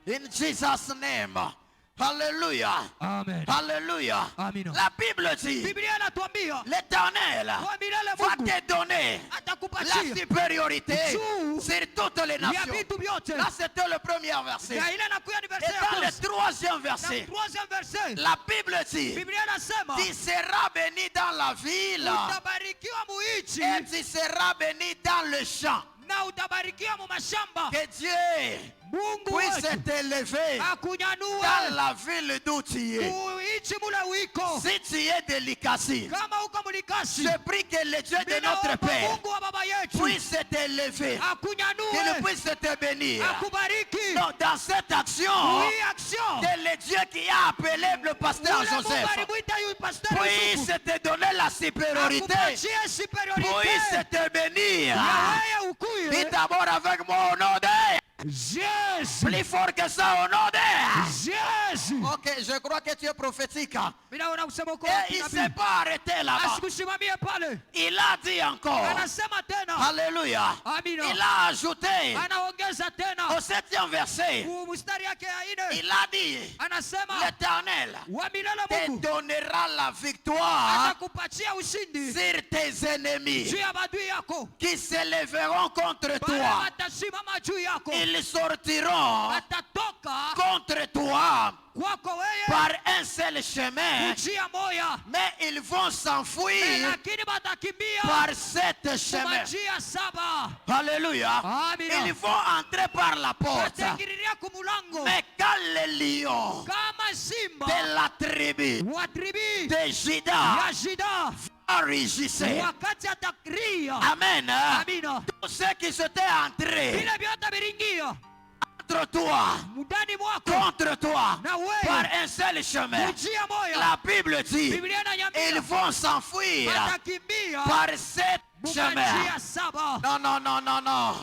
In Jesus' name. Hallelujah. Amen. Hallelujah. Amina. La Bible dit, Biblia inatuambia l'Éternel wa milele va Mungu te donner la atakupatia supériorité juu sur toutes les ya nations. vitu vyote. Là, c'était le premier verset. Na ile nakuya ni Et verse ya dans le kwanza. troisième Na verset, troisième verset, la Bible dit, Biblia inasema tu seras béni dans la ville utabarikiwa muichi et tu seras béni dans le champ. na utabarikiwa mu mashamba. Que Dieu Mungu puisse wetu t'élever akunyanue dans la ville d'où tu es. kuichi mula wiko. Si tu es de Likasi, Kama uko mulikasi, je prie que le Dieu de notre ninaomba Père Mungu wa baba yetu puisse t'élever, qu'il akunyanue, puisse te bénir. akubariki. Donc, dans cette action, Hii action que le Dieu qui a appelé le pasteur ule Mungu Joseph alimuita yu pastor puisse Yusufu, te donner la supériorité, akupatie superiorite puisse te bénir. ya wewe ukuye. Dis d'abord avec moi au nom de... Jésus, Plus fort que ça au nom de... Jésus. Ok, je crois que tu es prophétique. Minaona kusema uko Et il ne s'est pas arrêté là-bas. asikusimamie pale, Il a dit encore. anasema tena, Alléluia. amina, Il a ajouté anaongeza tena au 7e verset. mstari yake ya 4, Il a dit, anasema l'Éternel wa milele te Mungu donnera la victoire atakupatia ushindi sur tes ennemis juu ya badui yako, qui s'élèveront contre bale toi. watasimama juu yako, Ils sortiront watatoka contre toi kwako wewe par un seul chemin, njia moya, mais ils vont s'enfuir lakini batakimbia par 7 kwa chemins. njia 7. Alléluia. Amina. Ils vont entrer par la porte. Wataingililia kumulango Mais quand les lions kama simba de la tribu wa tribi de Juda ya Juda rugissaient, wakati atakria. Amen. Amina, Tous ceux qui s'étaient entrés vile vyote viringia contre toi, mudani mwako contre toi, na par wewe un seul chemin, njia moya, la Bible dit, Biblia ils inanyambia vont s'enfuir watakimbia par 7 muka chemins. njia 7. Non, non, non, non, non.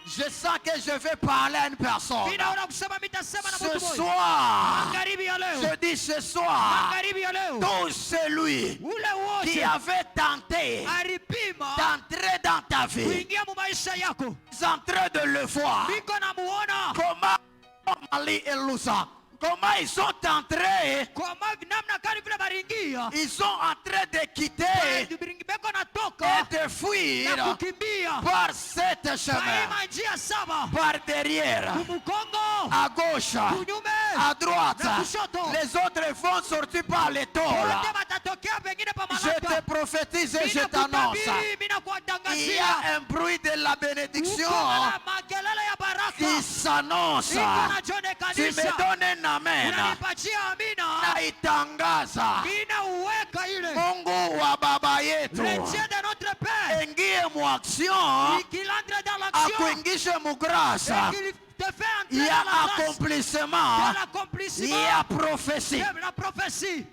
Je sens que je vais parler à une personne. Ninaona kusema mitasema na Ce mtu mmoja soir, magharibi ya leo, je dis ce soir, magharibi ya leo, tout celui ule qui wote avait tenté alipima d'entrer dans ta vie, kuingia mu maisha yako, ils sont en train de le voir. niko namuona Comment Mali et Loussa, comment ils sont entrés, kwa namna gani vile baringia ils sont en train de quitter beko natoka et de fuir na kukimbia par 7 chemins, kaima njia 7, par derrière, kumukongo, à gauche, kunyume, à droite. na kushoto. Les autres vont sortir par les tôles. wote watatokea pengine pa Je te malaka. prophétise et je Mina t'annonce. kutabiri, mina Il y kuwatangazia a un bruit de la bénédiction uko na makelele ya baraka qui s'annonce. iko na Tu jonekanisha, me donnes un amen. unanipatia amina, Naitangaza ina uweka ile Mungu wa baba yetu, le Dieu de notre Père ingie mu action, qu'il entre dans l'action akuingishe mu grâce. et qu'il te fait Il entrer y a dans la grâce accomplissement, de il y l'accomplissement a prophétie. de la prophétie.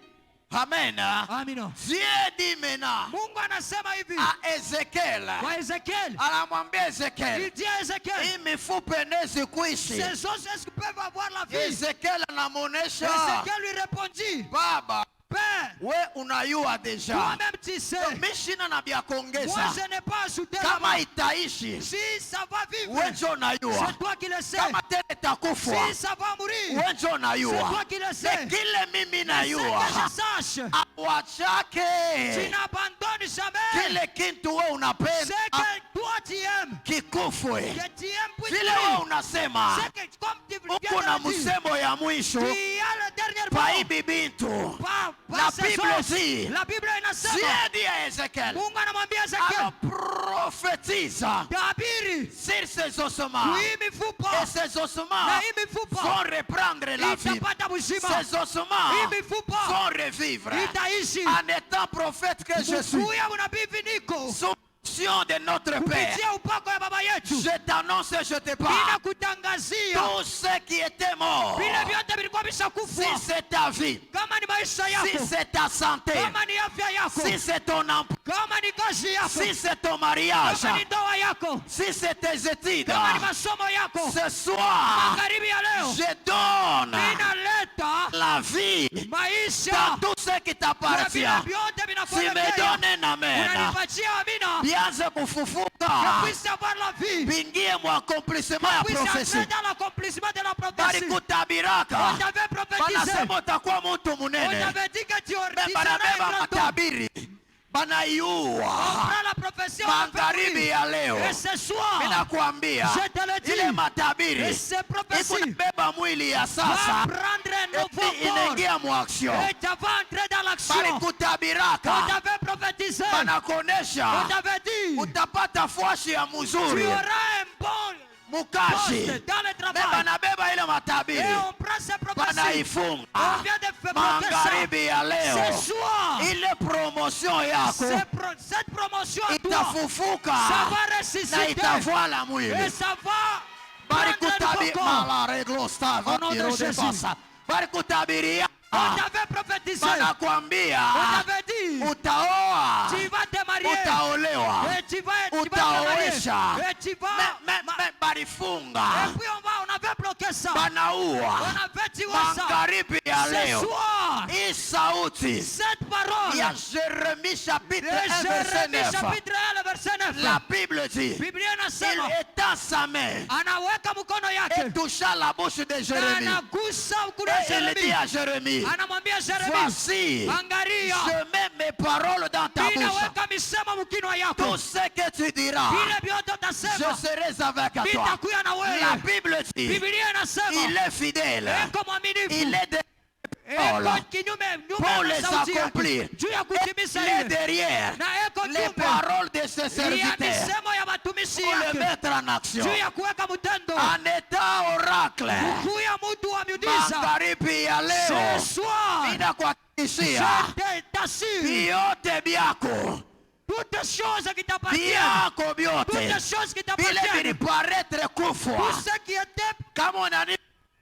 Amen. Amina. Dieu dit maintenant Mungu anasema hivi à Ézéchiel, kwa Ezekiel, anamwambia Ézéchiel, il dit à Ezekiel, hii mifupa inaweza kuishi. ces os est-ce qu'ils peuvent avoir la vie? Ezekiel anamuonesha, Ezekiel lui répondit, baba, Père, we unayua deja, toi-même tu sais, mishina na vya moi kuongeza, je n'ai pas ajouté la kama mort. itaishi Si ça va vivre, we njo unayua, c'est toi qui le sais. kama tena itakufa Si ça va mourir, we njo c'est unayua. toi qui le sais. Ne kile mimi C'est que nayua, je sache, tu awachake n'abandonnes jamais kile kintu we ce unapenda que toi tu aimes, kikufwe. que tu aimes puis Vile we mourir. unasema C'est que comme tu viens uko na de le dire, msemo ya mwisho tu as le dernier pa mot. hivi bintu. Pas La ces Bible os. dit, La Bible inasema, Dieu dit à Ézéchiel, Mungu anamwambia Ezekiel, alors prophétise tabiri sur ces ossements. hii mifupa Et ces ossements na hii mifupa vont reprendre la vie. itapata uzima, Ces ossements hii mifupa vont revivre. itaishi. En étant prophète que je suis, Mkuu ya unabii niko sous l'onction de notre Père, kupitia upako ya baba yetu, je t'annonce et je te parle. ninakutangazia Tous ceux qui étaient morts, vile vyote vilikuwa si vishakufa, c'est ta vie, kama ni maisha si yako, c'est ta santé, kama ni afya yako, si c'est ton emploi, kama ni kazi yako, si c'est ton mariage, kama ni ndoa yako, si c'est tes études, kama ni masomo yako, ce soir, magharibi ya leo je donne ninaleta la vie maisha dans tout ce qui na t'appartient. vile vyote Tu me vinakuelekea, donnes un amen. unanipatia amina, Vianze kufufuka, puisse avoir la vie, bingie mu accomplissement ya puisse prophétie. entrer dans l'accomplissement de la prophétie. Balikutabiraka, On t'avait prophétisé, banasema utakuwa mtu on munene, t'avait dit que tu banabeba seras un grand homme. matabiri, On banaiua prend la prophétie, on la fait magharibi mourir. ya leo. Et ce soir, Ninakuambia je te le dis, ile matabiri et ces prophéties ikunabeba mwili ya va sasa prendre un nouveau corps. inaingia mu action. Et tu vas entrer dans l'action. Balikutabiraka On t'avait prophétisé. banakonesha On t'avait dit. utapata fwashi ya Tu mzuri auras un bon mukashi. poste dans le Me travail. banabeba ile Et matabiri on prend ces prophéties. banaifunga. On vient de faire bloquer ça. Magharibi ya leo Ce soir, ile promotion yako cette promotion à toi, itafufuka ça va na ressusciter. itavala mwili. Et ça va prendre Barikutabi le corps. malareglo stava Au nom de kirode Jésus. pasa. Barikutabiria On t'avait prophétisé. banakwambia On t'avait dit. utaoa, Tu vas te marier. utaolewa, Et tu vas te marier. utaoesha. Et tu vas. Me barifunga Et puis on avait bloqué ça. banaua. On avait tué ça. Magharibi ya Ce leo soir, hii sauti cette parole. ya Jérémie chapitre 1 verset Jérémie 9. chapitre 1 verset 9. La Bible dit, Biblia il inasema étend sa main anaweka mkono et yake toucha la bouche de na Jérémie. anagusa mkono wa Et il dit Yeremia. à Jérémie, Anamwambia Yeremia, voici, angalia, je mets mes paroles dans ta bouche. ninaweka misemo mkinwa Tout yako. ce que tu diras, Vile vyote je utasema serai avec toi. nitakuwa na La wewe. Bible dit, Biblia inasema il est fidèle. eko mwaminifu. Il est de Eko paroles kinyume pour nyume les na sauti accomplir. yake. Juu ya kutimiza Il est ile. derrière Na eko les nyume paroles de ses ya serviteurs misemo ya watumishi pour le yake. mettre en action. Juu ya kuweka mtendo. En état oracle, Juu ya mtu wa miujiza. magharibi ya Ce leo soir, inakuhakikishia je t'assure, vyote vyako toutes choses qui t'appartiennent, vyako toutes vyote choses qui vile t'appartiennent, viliparaître kufwa tout ce qui était, kama unani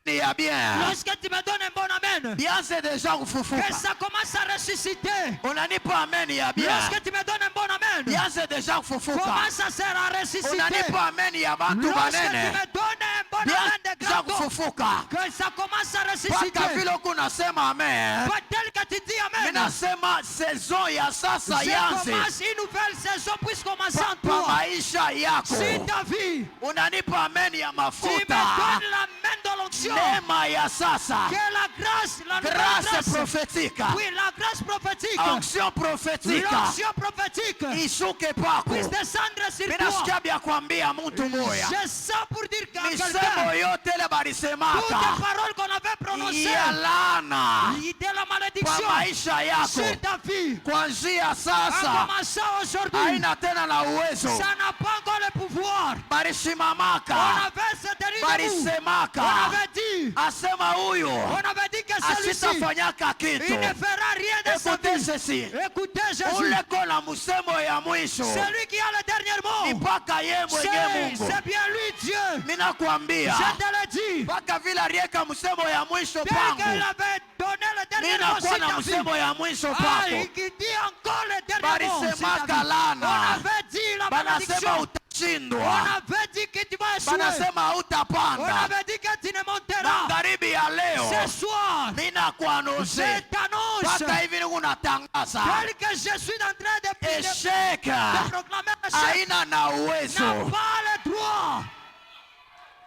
ya bien lorsque tu me donnes un bon amen, bianze deja que kufufuka. ça commence à ressusciter. Unanipa amen ya bien Lorsque tu me donnes un bon amen, bianze deja kufufuka. commence à se ressusciter. Unanipa amen ya bantu Lorsque tu banene me donnes un bon amen de bianze grand corps, kufufuka. que ça commence à Paka ressusciter. vile uko unasema amen, Pas tel que tu dis amen. ninasema saison ya sasa Je yanze commence une nouvelle saison puisse commencer en pa toi. maisha yako. Si ta vie, Unanipa amen ya tu me mafuta, donnes la main de l'onction. neema ya sasa, Que la grâce, la nouvelle grâce grâce, prophétique, oui, la grâce prophétique, onction prophétique l'onction prophétique, ishuke pako. puisse descendre sur toi. Minasikia bya kuambia mtu moya Je sens pour dire qu'à misemo quelqu'un, yote ile toutes balisemaka les paroles qu'on avait prononcées, ya laana de la kwa malédiction maisha yako sur ta vie, kuanzia en sasa commençant aujourd'hui, haina tena na uwezo. ça n'a pas encore le pouvoir. On Balisimamaka avait se tenir debout. On balisemaka avait dit, asema huyo on avait dit que celui-ci, asitafanyaka il kitu. ne fera rien de sa Écoutez vie. ceci, Écoutez Jésus, ule kona musemo ya mwisho celui qui a le dernier ni mot, mpaka ye mwenye Mungu. c'est bien lui Dieu. Minakwambia Je te l'ai dit, mpaka vile aliweka msemo ya mwisho tel qu'il pangu, avait donné le dernier mot sur minakuwa na ta vie. msemo ya mwisho Ah, pako. il dit encore le dernier mot sur Balisemaka ta vie. laana. On avait dit la Banasema malédiction. utashindwa, On avait dit que tu vas échouer. banasema On utapanda. avait dit que tu ne monteras. Magharibi ya leo Ce soir, minakuanose je t'annonce, mpaka hivi nikunatangaza tel que je suis en train de esheka proclamer le chef, haina na n'a uwezo. pas le droit.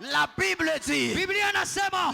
La Bible dit Biblia inasema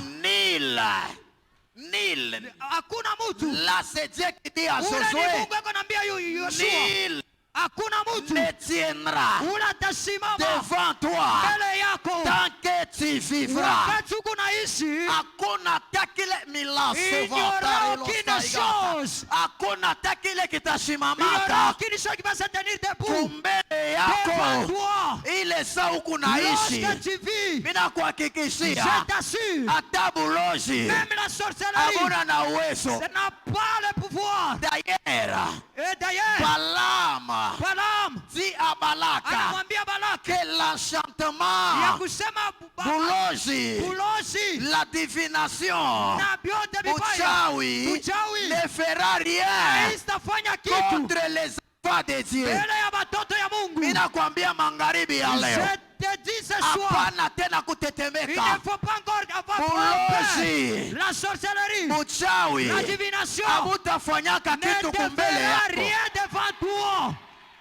Nil, hakuna mtu, là c'est Dieu qui dit à ule ni Josué, Mungu akonambia Yoshua, Nil hakuna mtu ne tiendra ule atasimama devant toi mbele yako tant que tu vivras. wakati uko naishi. Hakuna hata kile milaso Il n'y aura aucune chose. hakuna hata kile Il y aura kitasimamaka aucune chose qui va se tenir debout kumbele devant yako. toi. Ile saa huku naishi, Lorsque tu vis, mina je kuhakikishia t'assure, hata bulozi même la sorcellerie, hakuna na uwezo. ça n'a pas le pouvoir. D'ailleurs, Et d'ailleurs, Balaam Balaam dit à Balaka anamwambia Balaki que ya l'enchantement, kusema bulozi, bulozi la divination, na vyote vibaya, uchawi uchawi ne fera rien haitafanya kitu contre les enfants de Dieu. mbele ya watoto ya Mungu. Ninakwambia magharibi ya leo, Je te dis ce soir, hapana tena il kutetemeka. ne faut pas encore avoir peur. Bulozi, La sorcellerie, uchawi la divination hamutafanyaka ne kitu te kumbele fera yako. rien devant toi.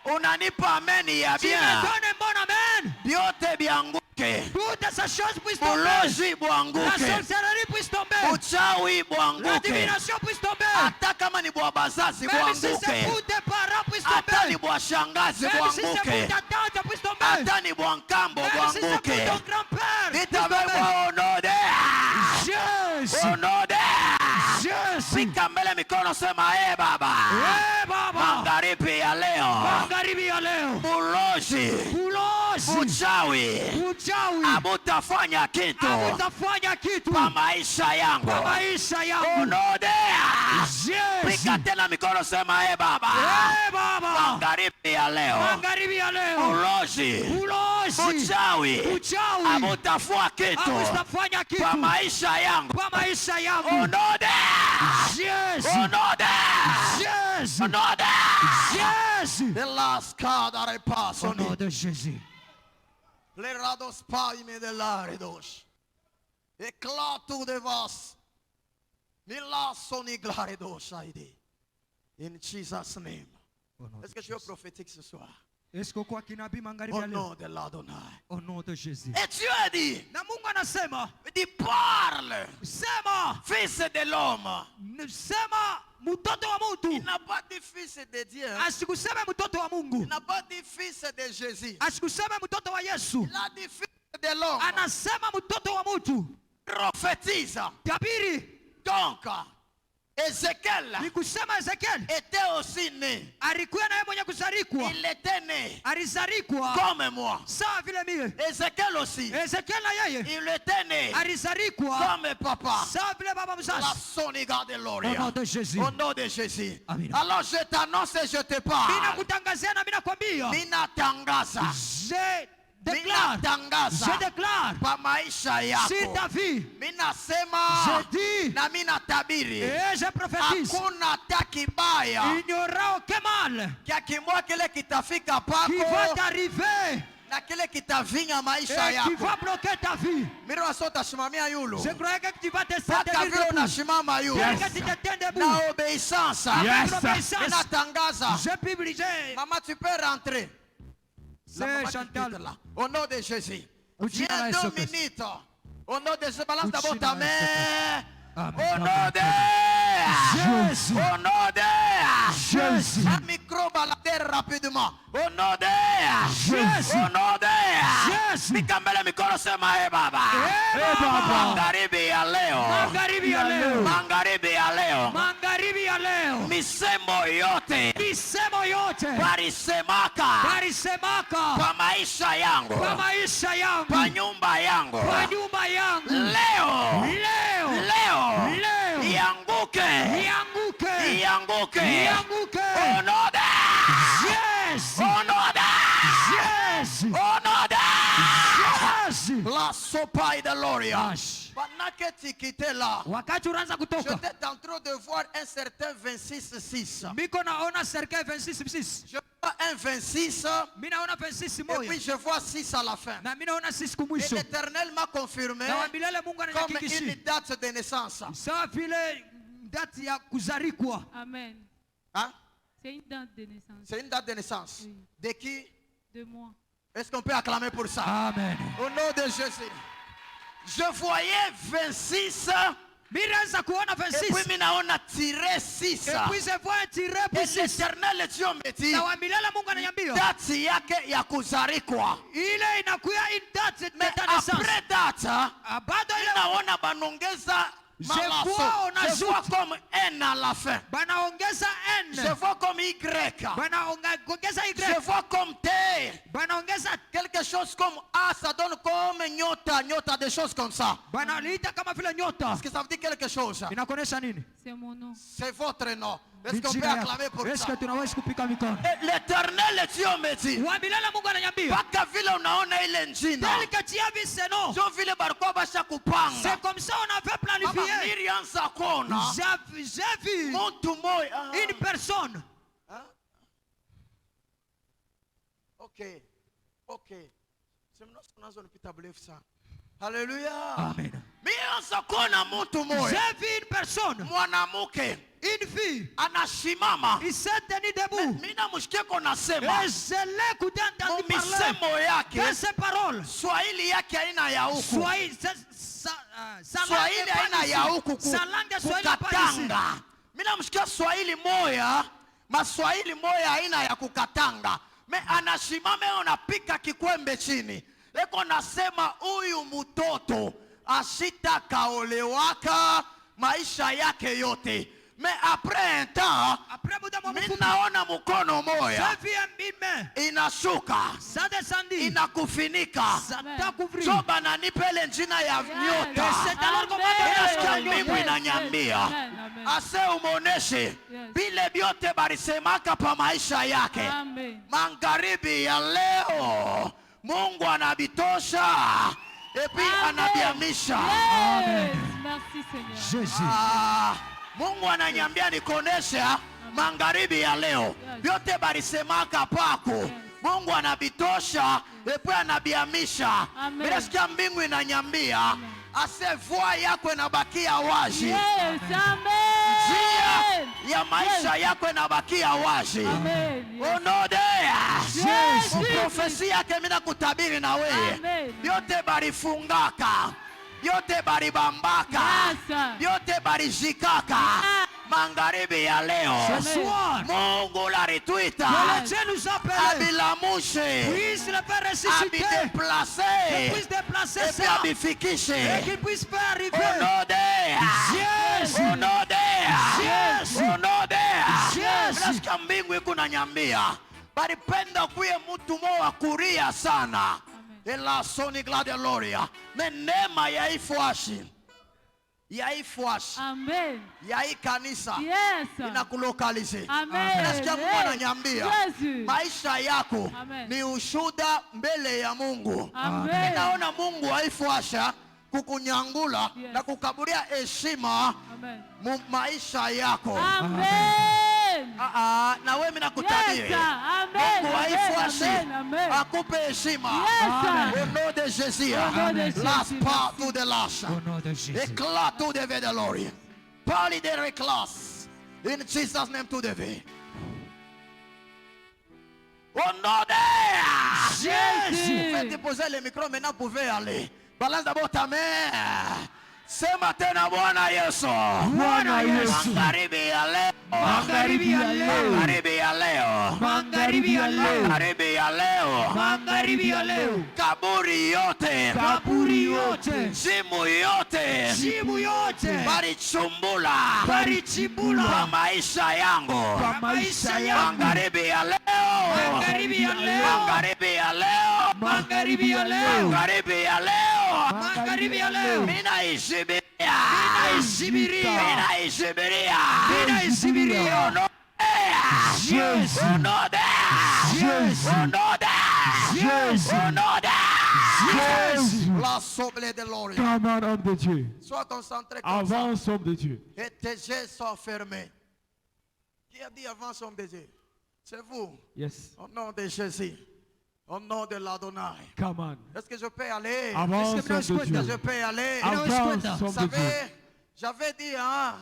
Unanipa ameni ya Tu me bien, donnes un bon amen. vyote bianguke. Toutes ces choses puissent tomber. Bulozi La bwanguke, sorcellerie puisse tomber. uchawi La bwanguke, divination puisse tomber. hata kama ni bwa bazazi Même si c'est bwanguke, pour tes parents puisse hata ni tomber. bwa shangazi Même si c'est pour bwanguke, ta tante puisse tomber. hata ni bwa nkambo Même si c'est pour bwanguke. ton grand-père puisse Vitabebwa tomber. onode, Jésus. onode. Pika mbele mikono sema Baba. Baba. Magharibi ya leo. Magharibi ya leo. Ulozi. Uchawi. Hamutafanya kitu. Hamutafanya kitu. Kwa maisha yangu. Kwa maisha yangu. Onodea. Yes. Pika tena mikono sema Baba. Baba. Magharibi ya leo. Magharibi ya leo. Ulozi. Uchawi. Hamutafanya kitu. Hamutafanya kitu. Kwa maisha yangu. Kwa maisha yangu. Onodea. Yes. Onodea. Yes. Onodea. Yes. The last card that I pass Au on nom it. de Jésus. Les rados paime de l'aridos. Éclate de vas. Ni lasso ni glaridos aide. In Jesus' name. Est-ce que je suis prophétique ce soir? Est-ce que kwa kinabii magharibi Au ya leo? nom de l'Adonai. Au nom de Jésus. Et Dieu a dit, Na Mungu anasema, il dit parle, sema, fils de l'homme. sema mtoto wa Il mtu. n'a pas dit fils de Dieu. Asikuseme mtoto wa Mungu. Il n'a pas dit fils de Jésus. Asikuseme mtoto wa Yesu. Il a dit fils de l'homme. Anasema mtoto wa mtu. Prophétise. Tabiri. Donc, Ézéchiel Ni kusema Ezekiel était aussi né. alikuwa naye mwenye kuzarikwa. Il était né Alizarikwa comme moi. sawa vile mie. Ézéchiel aussi. Ezekiel na yeye Il était né alizarikwa comme papa. sawa vile baba La mzazi. soniga de Au Loria. nom de Jésus. Au nom de Jésus. Amen. Alors je t'annonce et je te Mina parle. kutangazia na mina kwambia. Mina tangaza. Je Mina déclare. tangaza. Je déclare. Pa maisha Si yako. ta vie. Mina sema. Je dis. Na mina tabiri. Et je prophétise. Hakuna hata kibaya. Il n'y aura aucun mal Kia kimwa kile kitafika qui va pako. t'arriver Na kile kitavinya maisha et qui yako. va bloquer ta vie. Mimi nasema utasimamia yulu. Je croyais que tu vas te Paka sentir vile debout. unasimama yulu. Bien que tu te tiens debout. Na obéissance. Avec Yes. l'obéissance. Mina tangaza. Je publie. Maman, tu peux rentrer. La maman qui Chantal. quitte là. Au nom de Jésus. Uchi na Viens Yesu 2 Kristo. minutes. Au nom de Jésus. Balance Uchi d'abord na ta Yesu main. Amen. Au nom Amen. de Jésus. Au nom de Jésus. Un micro balader rapidement. Au nom de Jésus. Au nom de Jésus. Mikambele mikono sema Baba. Baba. Magharibi ya leo. Magharibi ya leo. Magharibi ya leo. Magharibi ya leo. Misemo yote Misemo yote. walisemaka Walisemaka. kwa maisha yangu, Kwa maisha yangu. kwa nyumba yangu, Kwa nyumba yangu. leo Leo. ianguke, Ianguke. ianguke. Ianguke. Onoda, Yes. onoda, Yes. onoda. Yes. La sopa de Loria. Ash. Pendant que tu quittais là, Wakati unaanza kutoka. j'étais en train de voir un certain 26-6. Miko naona serikali 26. Je vois un 26 Mimi naona 26 et moja. puis je vois 6 à la fin. Na mimi naona 6 Et kumwisho. l'Éternel m'a confirmé Na wabilele Mungu comme une ananihakikishia. date de naissance. Sawa vile dati ya kuzarikwa. Amen. Hein? C'est une date de naissance. C'est une date de naissance. Oui. De qui? De moi. Est-ce qu'on peut acclamer pour ça? Amen. Au nom de Jésus. Je voyais 26 Mimi naanza kuona et 26. puis minaona tiré 6. Et puis je vois un tiré Et pour 6. l'Éternel Dieu me dit, Na wabilele Mungu ananiambia. date yake ya kuzarikwa. Ile inakuya une date de Mais ta naissance. après date, Bado ile naona banongeza Je malaso. vois, on Je ajoute. vois comme N à la fin. banaongeza Je N. vois comme Y. Banaongeza Je Y. vois comme T. Banaongeza Quelque chose comme A, ça donne comme nyota, des choses comme ça. banaliita kama vile nyota. Est-ce que ça veut dire quelque chose? Inakuonesha nini? C'est mon nom. C'est votre nom. Est-ce Ni qu'on peut jina yako. acclamer pour Est-ce ça? que tunaweza kupika mikono? Et l'Éternel Dieu me dit, Wabilala Mungu ananiambia. mpaka vile unaona ile njina, Tel que tu as vu ce nom. sio vile barikuwa basha kupanga. C'est comme ça on avait Mama planifié. nilianza kuona J'ai vu mtu moja. une personne. Okay. Okay. Semnosi unazonipita mrefu sana. Haleluya. Amen. Nilianza kuona mtu moja. J'ai vu une personne. Mwanamke Une fille. anasimama. Il s'est tenu debout. Mimi namshikeko nasema Et je l'ai écouté entendu parler. misemo yake Dans ses paroles. Swahili yake haina ya huku. Swahili Swahili haina ya huku sa langue Swahili pas ici. kukatanga. Mimi namshikia Swahili moya, maswahili moya haina ya kukatanga. Me anasimama yeye anapika kikwembe chini. Eko nasema huyu mtoto asitakaolewaka maisha yake yote. Mais après un temps, Après muda mfupi, minaona mkono moya j'ai vu une main. inashuka Ça descendit. inakufinika. Ça t'a couvert. So bananipele njina ya Et nyota. c'est alors qu'on m'a Nasikia donné la mbingu inanyambia ase umuoneshe vile vyote balisemaka pa maisha yake. Amen. Magharibi ya leo Mungu anabitosha epi anabiamisha. Yes. Merci Seigneur. Jésus. Mungu ananyambia nikonesha magharibi ya leo vyote balisemaka pako Mungu anabitosha epi anabiamisha. Amen. Nasikia mbingu inanyambia ase voix yako inabakia wazi. Yes. Njia Amen. ya maisha yako inabakia wazi. Amen. Yes. Onodea. Yes. Profesi yake mina kutabiri na wewe. Amen. Vyote barifungaka. Vyote baribambaka. Yes. Vyote barijikaka. Magharibi ya leo. Ce soir, Mungu la retweeta. que le Dieu nous appelle. Abilamushe. Puisse le faire ressusciter. Qu'il Abideplace. puisse déplacer Epi ça. abifikishe. Et qu'il puisse faire arriver. Onodea. Jésus. Onodea. Jésus. Onodea. Jésus. Nasikia mbingu iko nanyambia balipenda kuye mtu mowa kuria sana. Ela soni glade gloria. Menema ya ifuashi. Ya ifuashi. Amen. Ya hii kanisa. Yes. Inakulokalize. Amen. Nasikia Mungu ananyambia Jésus. maisha yako Amen. ni ushuda mbele ya Mungu. Amen. Ninaona Mungu haifuasha kukunyangula Yes. na kukaburia heshima Amen. mu maisha yako. Amen. Na wewe mimi nakutabiri. Yes. Amen. Mungu haifuashi Amen. Amen. akupe heshima. Yes. Au nom de Jésus. Au nom de Jésus. Lâche pas tout de lâche. Au nom de Jésus. Éclate tout de gloire. Parle de réclasse. In Jesus name tout devait. Au nom de Jésus. Vous faites déposer le micro, maintenant vous pouvez aller. Balance d'abord ta main. Sema tena Bwana Yesu. Bwana Yesu. Magharibi ya leo. Magharibi ya leo. Magharibi ya leo. Magharibi ya leo. Magharibi ya leo. Magharibi ya leo. Kaburi yote. Kaburi yote. Jimu yote. Jimu yote. Barichumbula. Kwa Barichibula. maisha yangu. Kwa maisha yangu. Magharibi ya leo. Magharibi ya leo. Magharibi ya leo. Magharibi ya leo. Magharibi ya leo. Magharibi ya leo. Minaishibiria. Ninaisibiria. Minaishibiria. Ninaisibiria. Jésus. Au nom de Jésus. Au nom de Jésus. Au nom de Jésus. La sombre de l'Orient. Come on, homme de Dieu. Sois concentré comme ça. Avance, homme de Dieu. Et tes yeux sont fermés. Qui a dit avance, homme de Dieu? C'est vous. Yes. Au nom de Jésus. Au nom de l'Adonai. Come on. Est-ce que je peux aller? Avance, Est-ce que homme de Est-ce que Dieu. je peux aller? Avance, Vous homme de Dieu. savez, j'avais dit, hein,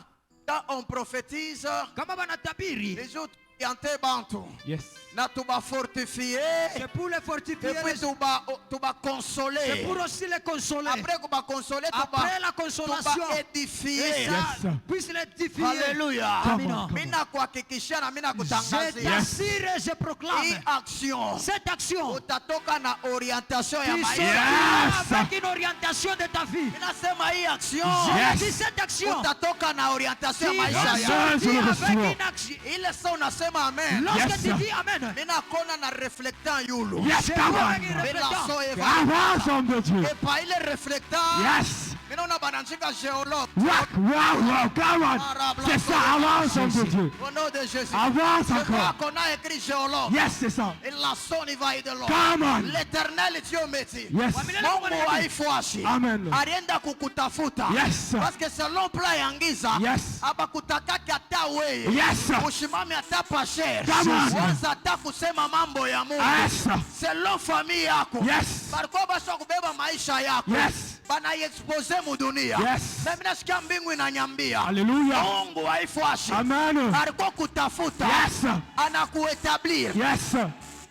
quand on prophétise, Kama banatabiri. les autres qui ont été bantu, Yes. na tuba fortifier, C'est pour les fortifier. et puis tuba consoler. C'est pour aussi les consoler. Après qu'on va consoler, Après la consolation. tuba Et édifier. ça Yes. puisse l'édifier. Alléluia. Come on. Mina kuhakikishia na mina Je kutangazia t'assure et je hii proclame action cette action utatoka na orientation ya qui maisha. sera avec une orientation de ta vie. Ninasema hii action Je dis cette action utatoka na orientation ya qui maisha va Yes. ya. sortir Je le avec reçois. une action. Ile saa unasema amen. Lorsque Yes. tu dis Amen, Mina kona na reflectant yulu. Yes, c'est come toi on. qui Bila reflétant. so eva. Avance, homme de Dieu. Et pa ile reflectant. Yes. Mina una bananjika géologue. Rock, wow, come on. C'est ça, avance, homme de Dieu. Au nom de Jésus. Avance C'est toi encore. qu'on a écrit géologue. Yes, c'est ça. Et la son il va de l'homme. Come on. L'éternel Dieu métier. Yes. Mungu haifuashi. Amen. Alienda kukutafuta. Yes. Parce que selon plan ya ngiza. Yes. Abakutakaki hata wewe. Yes. Usimame hata pa cher. Come on. Kwanza hata kusema mambo ya Mungu. Yes. Selon famille yako. Yes. Bariko basha kubeba maisha yako. Yes. Bana expose mu dunia. Yes. Na mimi nasikia mbingu inanyambia. Alléluia. Mungu haifuashi. Amen. Alikuwa kutafuta. Yes. Anakuetablir. Yes.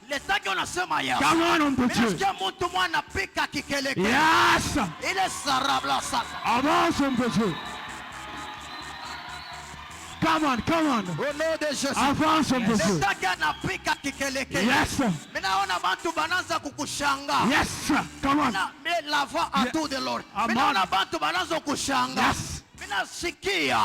Letaki unasema ya. Come on, homme de Mimi Dieu. nasikia mtu mwana pika kikeleke. Yes. Ile sarabla sasa. Avance, homme de Dieu. Come on, come on. Au nom de Jésus. Avance, homme de Dieu. Letaki anapika kikeleke. Yes. Mimi naona bantu bananza kukushanga. Yes. Come on. Na mimi lava à tout de l'or. Mimi Amen. naona bantu bananza kukushanga. Yes. Mimi nasikia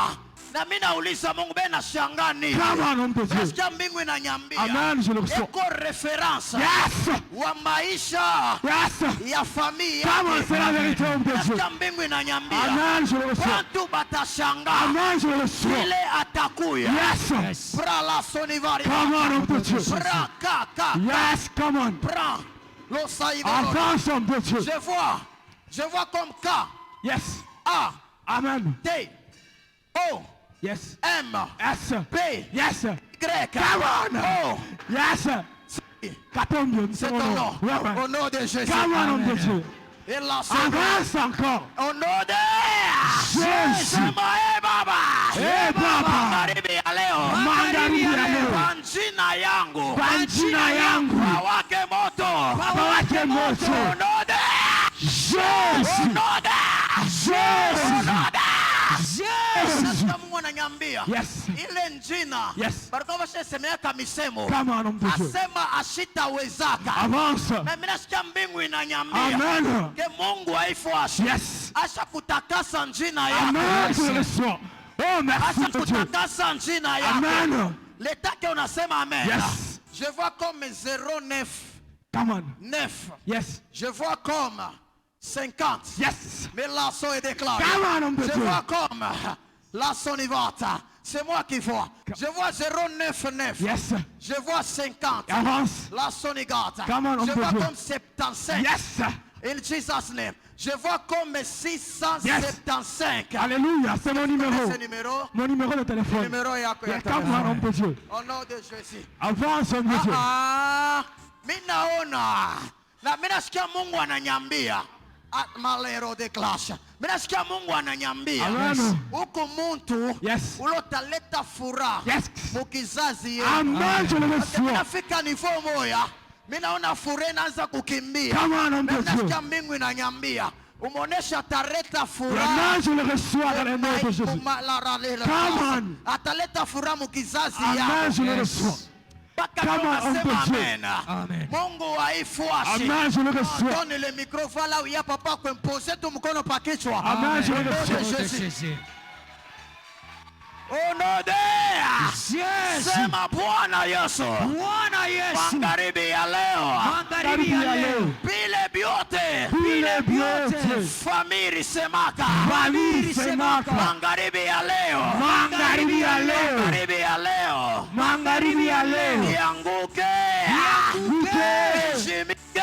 Na mimi nauliza Mungu bena nashangaa nini? Come on, homme de Dieu. Nasikia mbingu inaniambia. Amen, je le reçois. Eko reference. Yes. Wa maisha. Yes. Ya famille. Come on, c'est la vérité, homme de Dieu. Nasikia mbingu inaniambia. Amen, je le reçois. Watu batashangaa. Amen, je le reçois. Ile atakuya. Yes. Pra la sonivari. Come on, homme de Dieu. Pra ka. Yes, come on. Prends. L'osaïve. Avance, homme de Dieu. Je vois comme K. Yes. A. Amen. T. O. Yes. M. S. P. Yes. Y. Come on. O. Yes. Katombe, C'est ton nom. Ouais, ouais. Au nom de Jésus. Come on, homme de Dieu. Et la Avance encore. au nom de Jésus. Eh Baba. Eh Baba. Magharibi ya leo. Magharibi ya leo. Kwa jina yangu. Kwa jina yangu. Wawake moto. Wawake moto. Au nom de Jésus. Au nom de Jésus. Sasa Mungu ananiambia. Yes. Ile njina. Yes. Baraka washasemeka misemo. Come on, homme de Dieu. Asema ashitawezaka. Avance. Na mimi nasikia mbingu inaniambia. Amen. Ke Mungu haifuashi. Yes. Asha kutakasa njina yako. Amen, je le reçois. Oh, merci Asha de Dieu. kutakasa njina yako. Amen. L'état que unasema amen. Yes. Je vois comme 09. Come on. 9. Yes. Je vois comme 50. Yes. Mais la son est déclarée. Come on, homme de Je Dieu. vois comme la son y va. C'est moi qui vois. Je vois 099. Yes. Je vois 50. Avance. La son y gâte. Come on, homme Je de vois Dieu. comme 75. Yes. In Jesus' name. Je vois comme 675. Alléluia, c'est mon numéro. Ce numéro. Mon numéro de téléphone. Numéro yako ya Yeah, come on, homme de Dieu. Au nom de Jésus. Avance, homme de Dieu. Mimi naona na mimi nasikia Mungu ananyambia malero de clash. Mimi nasikia Mungu ananyambia Amen. huko muntu Yes. ulotaleta furaha Yes. mukizazi yenu. Amen, je le Mimi reçois. nafika nivo moya. Mimi naona furaha inaanza kukimbia. Come on, homme de Mimi Dieu. nasikia mbingu inanyambia. Umeonesha ataleta furaha. Amen, je le reçois dans le nom de Jésus. Come on. Ataleta furaha mukizazi yako. Amen, je le reçois. Come on, homme de Dieu. Amen. Mungu haifuashi. Amen, je le reçois. Donne le micro, voilà où il y a papa qui impose tu mkono pa kichwa. Amen, je le Au nom de reçois. Jésus. Au nom de Sema Bwana Yesu. Magharibi ya leo. Magharibi ya leo. Vile vyote. Vile vyote. Famili semaka. Famili semaka. Magharibi ya leo. Magharibi ya leo. Magharibi ya leo. Magharibi ya leo. Yanguke. Heshimike.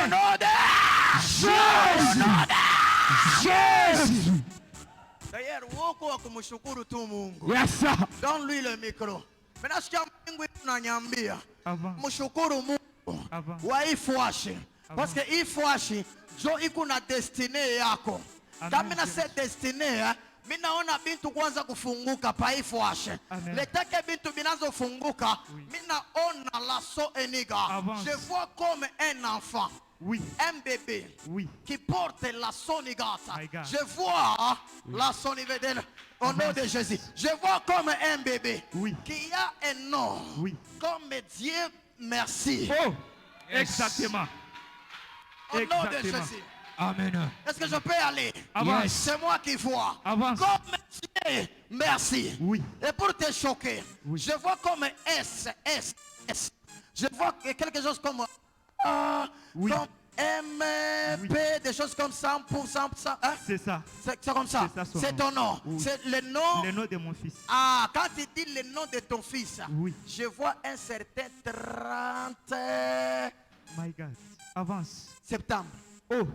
Au nom de Jésus. D'ailleurs, woko wa kumshukuru tu Mungu. Yes, sir. Donne-lui le micro. Mimi nasikia Mungu ananiambia. Mshukuru Mungu. Waifuashi. Parce que ifuashi jo iko na destiny yako. Kama na set destiny, mimi naona bintu kwanza kufunguka pa ifuashi. Letake bintu binazofunguka, mimi naona la so eniga. Je vois comme un enfant. Oui. Un bébé Oui. qui porte la sonigata. My God. Je vois la sonigata au nom de Jésus. Je vois comme un bébé Oui. qui a un nom. Oui. Comme Dieu merci. Oh, exactement. Au nom de Exactement. Jésus. Amen. Est-ce que je peux aller? Avance. Yes. C'est moi qui vois. Avance. Comme Dieu merci. Oui. Et pour te choquer, Oui. je vois comme S. Je vois quelque chose comme Oui. comme M, Oui. P, des choses comme ça, pour ça. Hein? C'est ça. C'est comme ça. C'est ça, son C'est ton nom. Oui. C'est le nom. Le nom de mon fils. Ah, quand tu dis le nom de ton fils, Oui. je vois un certain 30 My God. Avance. septembre. Oh,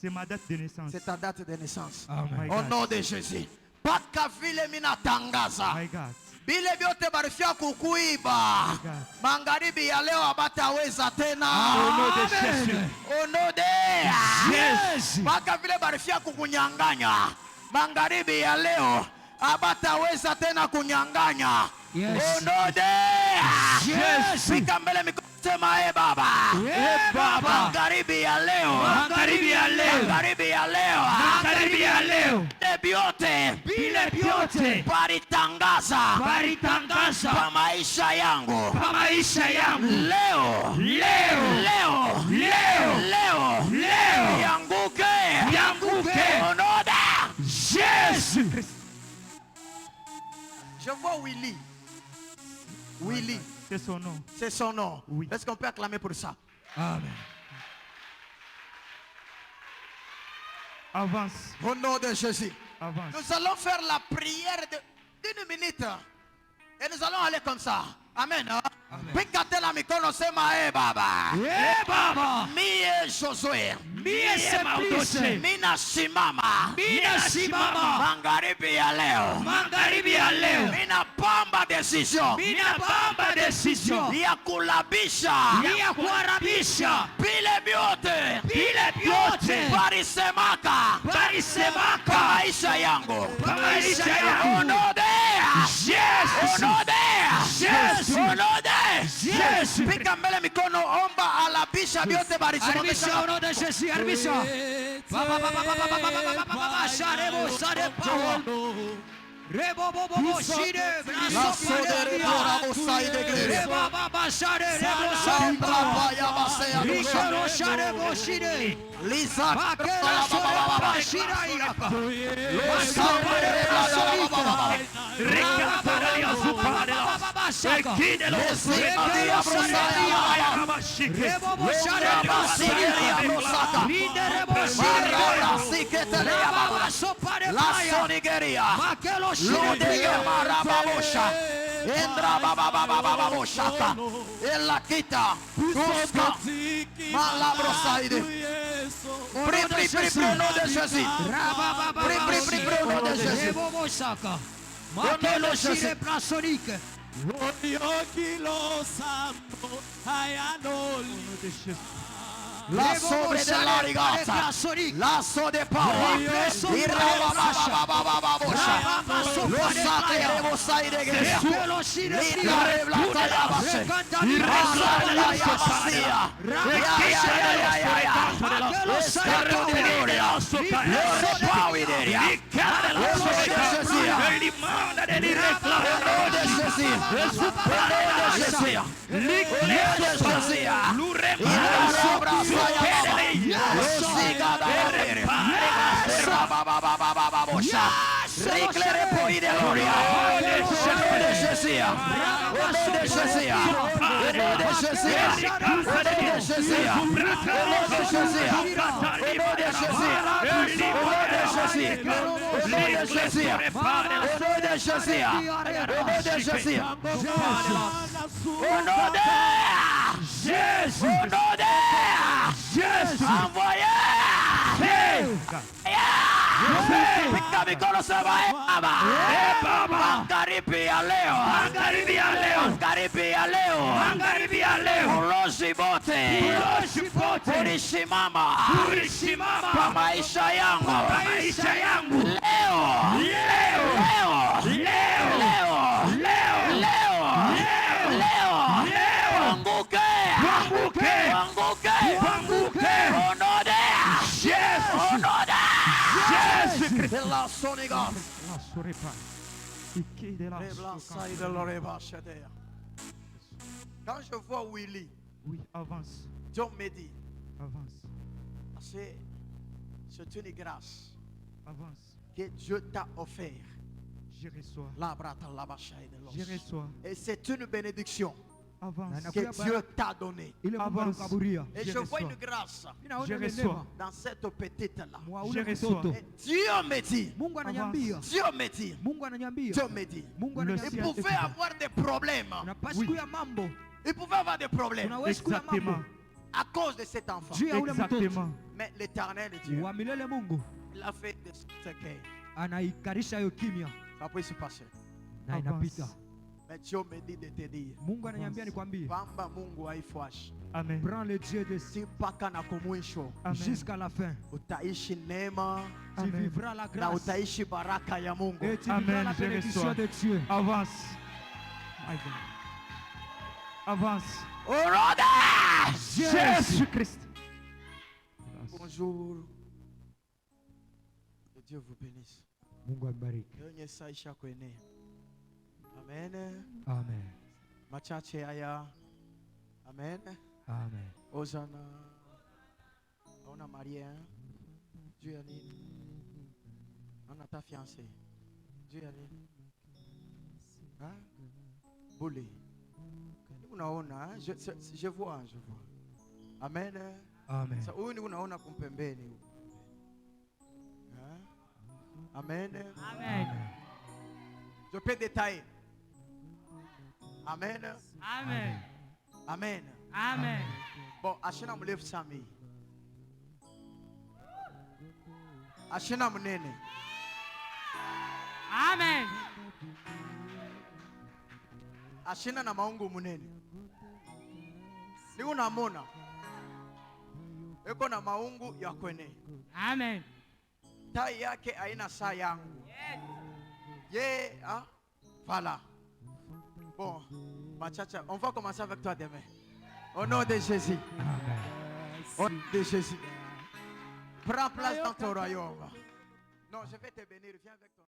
c'est ma date de naissance. C'est ta date de naissance. My Au God. nom de Jésus. Paka vile minatangaza. My God. Bile vyote barifia kukuiba. God. Magharibi ya leo abataweza tena. Au nom de Jésus. Au nom de Yes. Paka vile barifia kukunyanganya. Magharibi ya leo abataweza tena kunyanganya. Yes. Au nom de Yes. Fika mbele mikono sema Baba. Baba. Magharibi ya leo. Magharibi ya leo. Magharibi ya leo. Magharibi ya leo. Vile vyote. Vile vyote. Baritangaza. Baritangaza. Kwa maisha yangu. Kwa maisha yangu. Leo. Yanguke. Yanguke. Onoda. Jésus. Je vois Willy. Willy, C'est son nom. c'est son nom. Oui. Est-ce qu'on peut acclamer pour ça? Amen. Avance. Au nom de Jésus. Avance. Nous allons faire la prière d'une minute. Et nous allons aller comme ça. Amen. Pikate la mikono sema baba. Baba. Mie Josué. Mie Simplice. Mina simama. Mina simama. Magharibi ya leo. Magharibi ya leo. Mina pamba decision. Mina baba decision. Ya kulabisha. Ya kuharabisha. Vile vyote. Vile vyote. Parisemaka. Parisemaka. Kwa maisha yangu. Kwa maisha yangu. Onodea. Yes. Onodea. Yes. Onodea. Yes. Pika mbele mikono, omba alabisha vyote Arbisha barisemaka. au nom de Jésus, arbisha. Baba baba baba baba baba baba sharebo sarepa. Rebo bobo shire La braso sodere pora bosai de iglesia. Reba baba share rebo Sandra sarepa. vaya basea Rikero sharebo shire. Lisa Bakela sore shira iraka. La sonigeria. Ludeya marababosha. Endra babababababosha. Ella kita. Tuska. Malabrosaide. Prie, prie, prie, prie au nom de Jésus. Prie, prie, prie, prie au nom de Jésus. Makelo shire plasonique. Lasso de la rigata, lasso de power, irababababababosha, lo sateremo sai de guerra, lita reblatayabase, irababababababastia, escato de gloria, lo pauideria, Réclairez pour y gloria. Au nom de Jésus. Au nom de Jésus. Au nom de Jésus. Au nom de Jésus. Au nom de Jésus. Au nom de Jésus. Au nom de Jésus. Au nom de Jésus. Au nom de Jésus. Au nom de Jésus. Au nom de Jésus. Envoyez. Pika mikono sema baba. Magharibi ya leo. Magharibi ya leo. Magharibi ya leo. Magharibi ya leo. Ulozi bote. Ulozi bote. Ulisimama. Ulisimama. Kwa maisha yangu. Kwa maisha yangu. Leo. Leo. Leo. Leo. Leo. Leo. Leo. Leo. Leo. Anguke. Anguke. Anguke. Anguke. Onodea. Yes. Onodea. Yes. La soniga. La sorepa. Ike de la Quand je vois Willy, Oui, avance. Dieu me dit, Avance. c'est une grâce Avance. que Dieu t'a offert. Je reçois. Je Je reçois. Et c'est une bénédiction Avance. que Dieu t'a donnée. Avance. Et Je je vois reçois. une grâce Je reçois. dans cette petite là. Je reçois. Et Dieu me dit, Mungu ananiambia. Dieu me dit, Mungu ananiambia. Dieu me dit, Mungu Le il ananiambia. ciel est pouvait ouvert. avoir des problèmes. Unapaswa kuya mambo. Il pouvait avoir des problèmes Unaweza kuya Exactement. mambo. à cause de cet enfant. Juu ya ule mtoto. Exactement. Mais l'éternel Dieu, Wa milele Mungu il a fait de ce que anaikarisha hiyo kimya ça peut se passer. na Avance. inapita. Mais Dieu me dit de te dire, Mungu ananiambia nikwambie, Bamba Mungu haifuashi. Amen. prends le Dieu de Si mpaka na kumwisho Amen. jusqu'à la fin. utaishi neema Tu Amen. vivras la na grâce utaishi baraka ya Mungu. et tu Amen, vivras la je bénédiction reçois. de Dieu. Avance. My God. Avance. Au nom de Jésus-Christ. Bonjour. Que Dieu vous bénisse. Mungu abariki. Yonye saisha kwene. Amen. Amen. Machache haya. Amen. Amen. Ozana. Ona Maria. Dieu ya nini? Ona ta fiancée. Dieu ya nini? Hein? Boulé. Unaona, hein? Je vois, je vois. Amen. Amen. Huyu ni unaona kumpembeni. Hein? Amen. Amen. Je peux détailler. Amen. Amen. Amen. Amen. Bon, ashina mrefu sami. Ashina mnene. Amen. Ashina na maungu munene. Ni unamona. Eko na maungu ya kwene. Amen. Tai yake haina saa yangu. Ye, ah, voilà. Bon, Machacha, on va commencer avec toi demain. Au nom de Jésus. Au nom de Jésus. Prends place dans ton royaume. Non, je vais te bénir. Viens avec toi.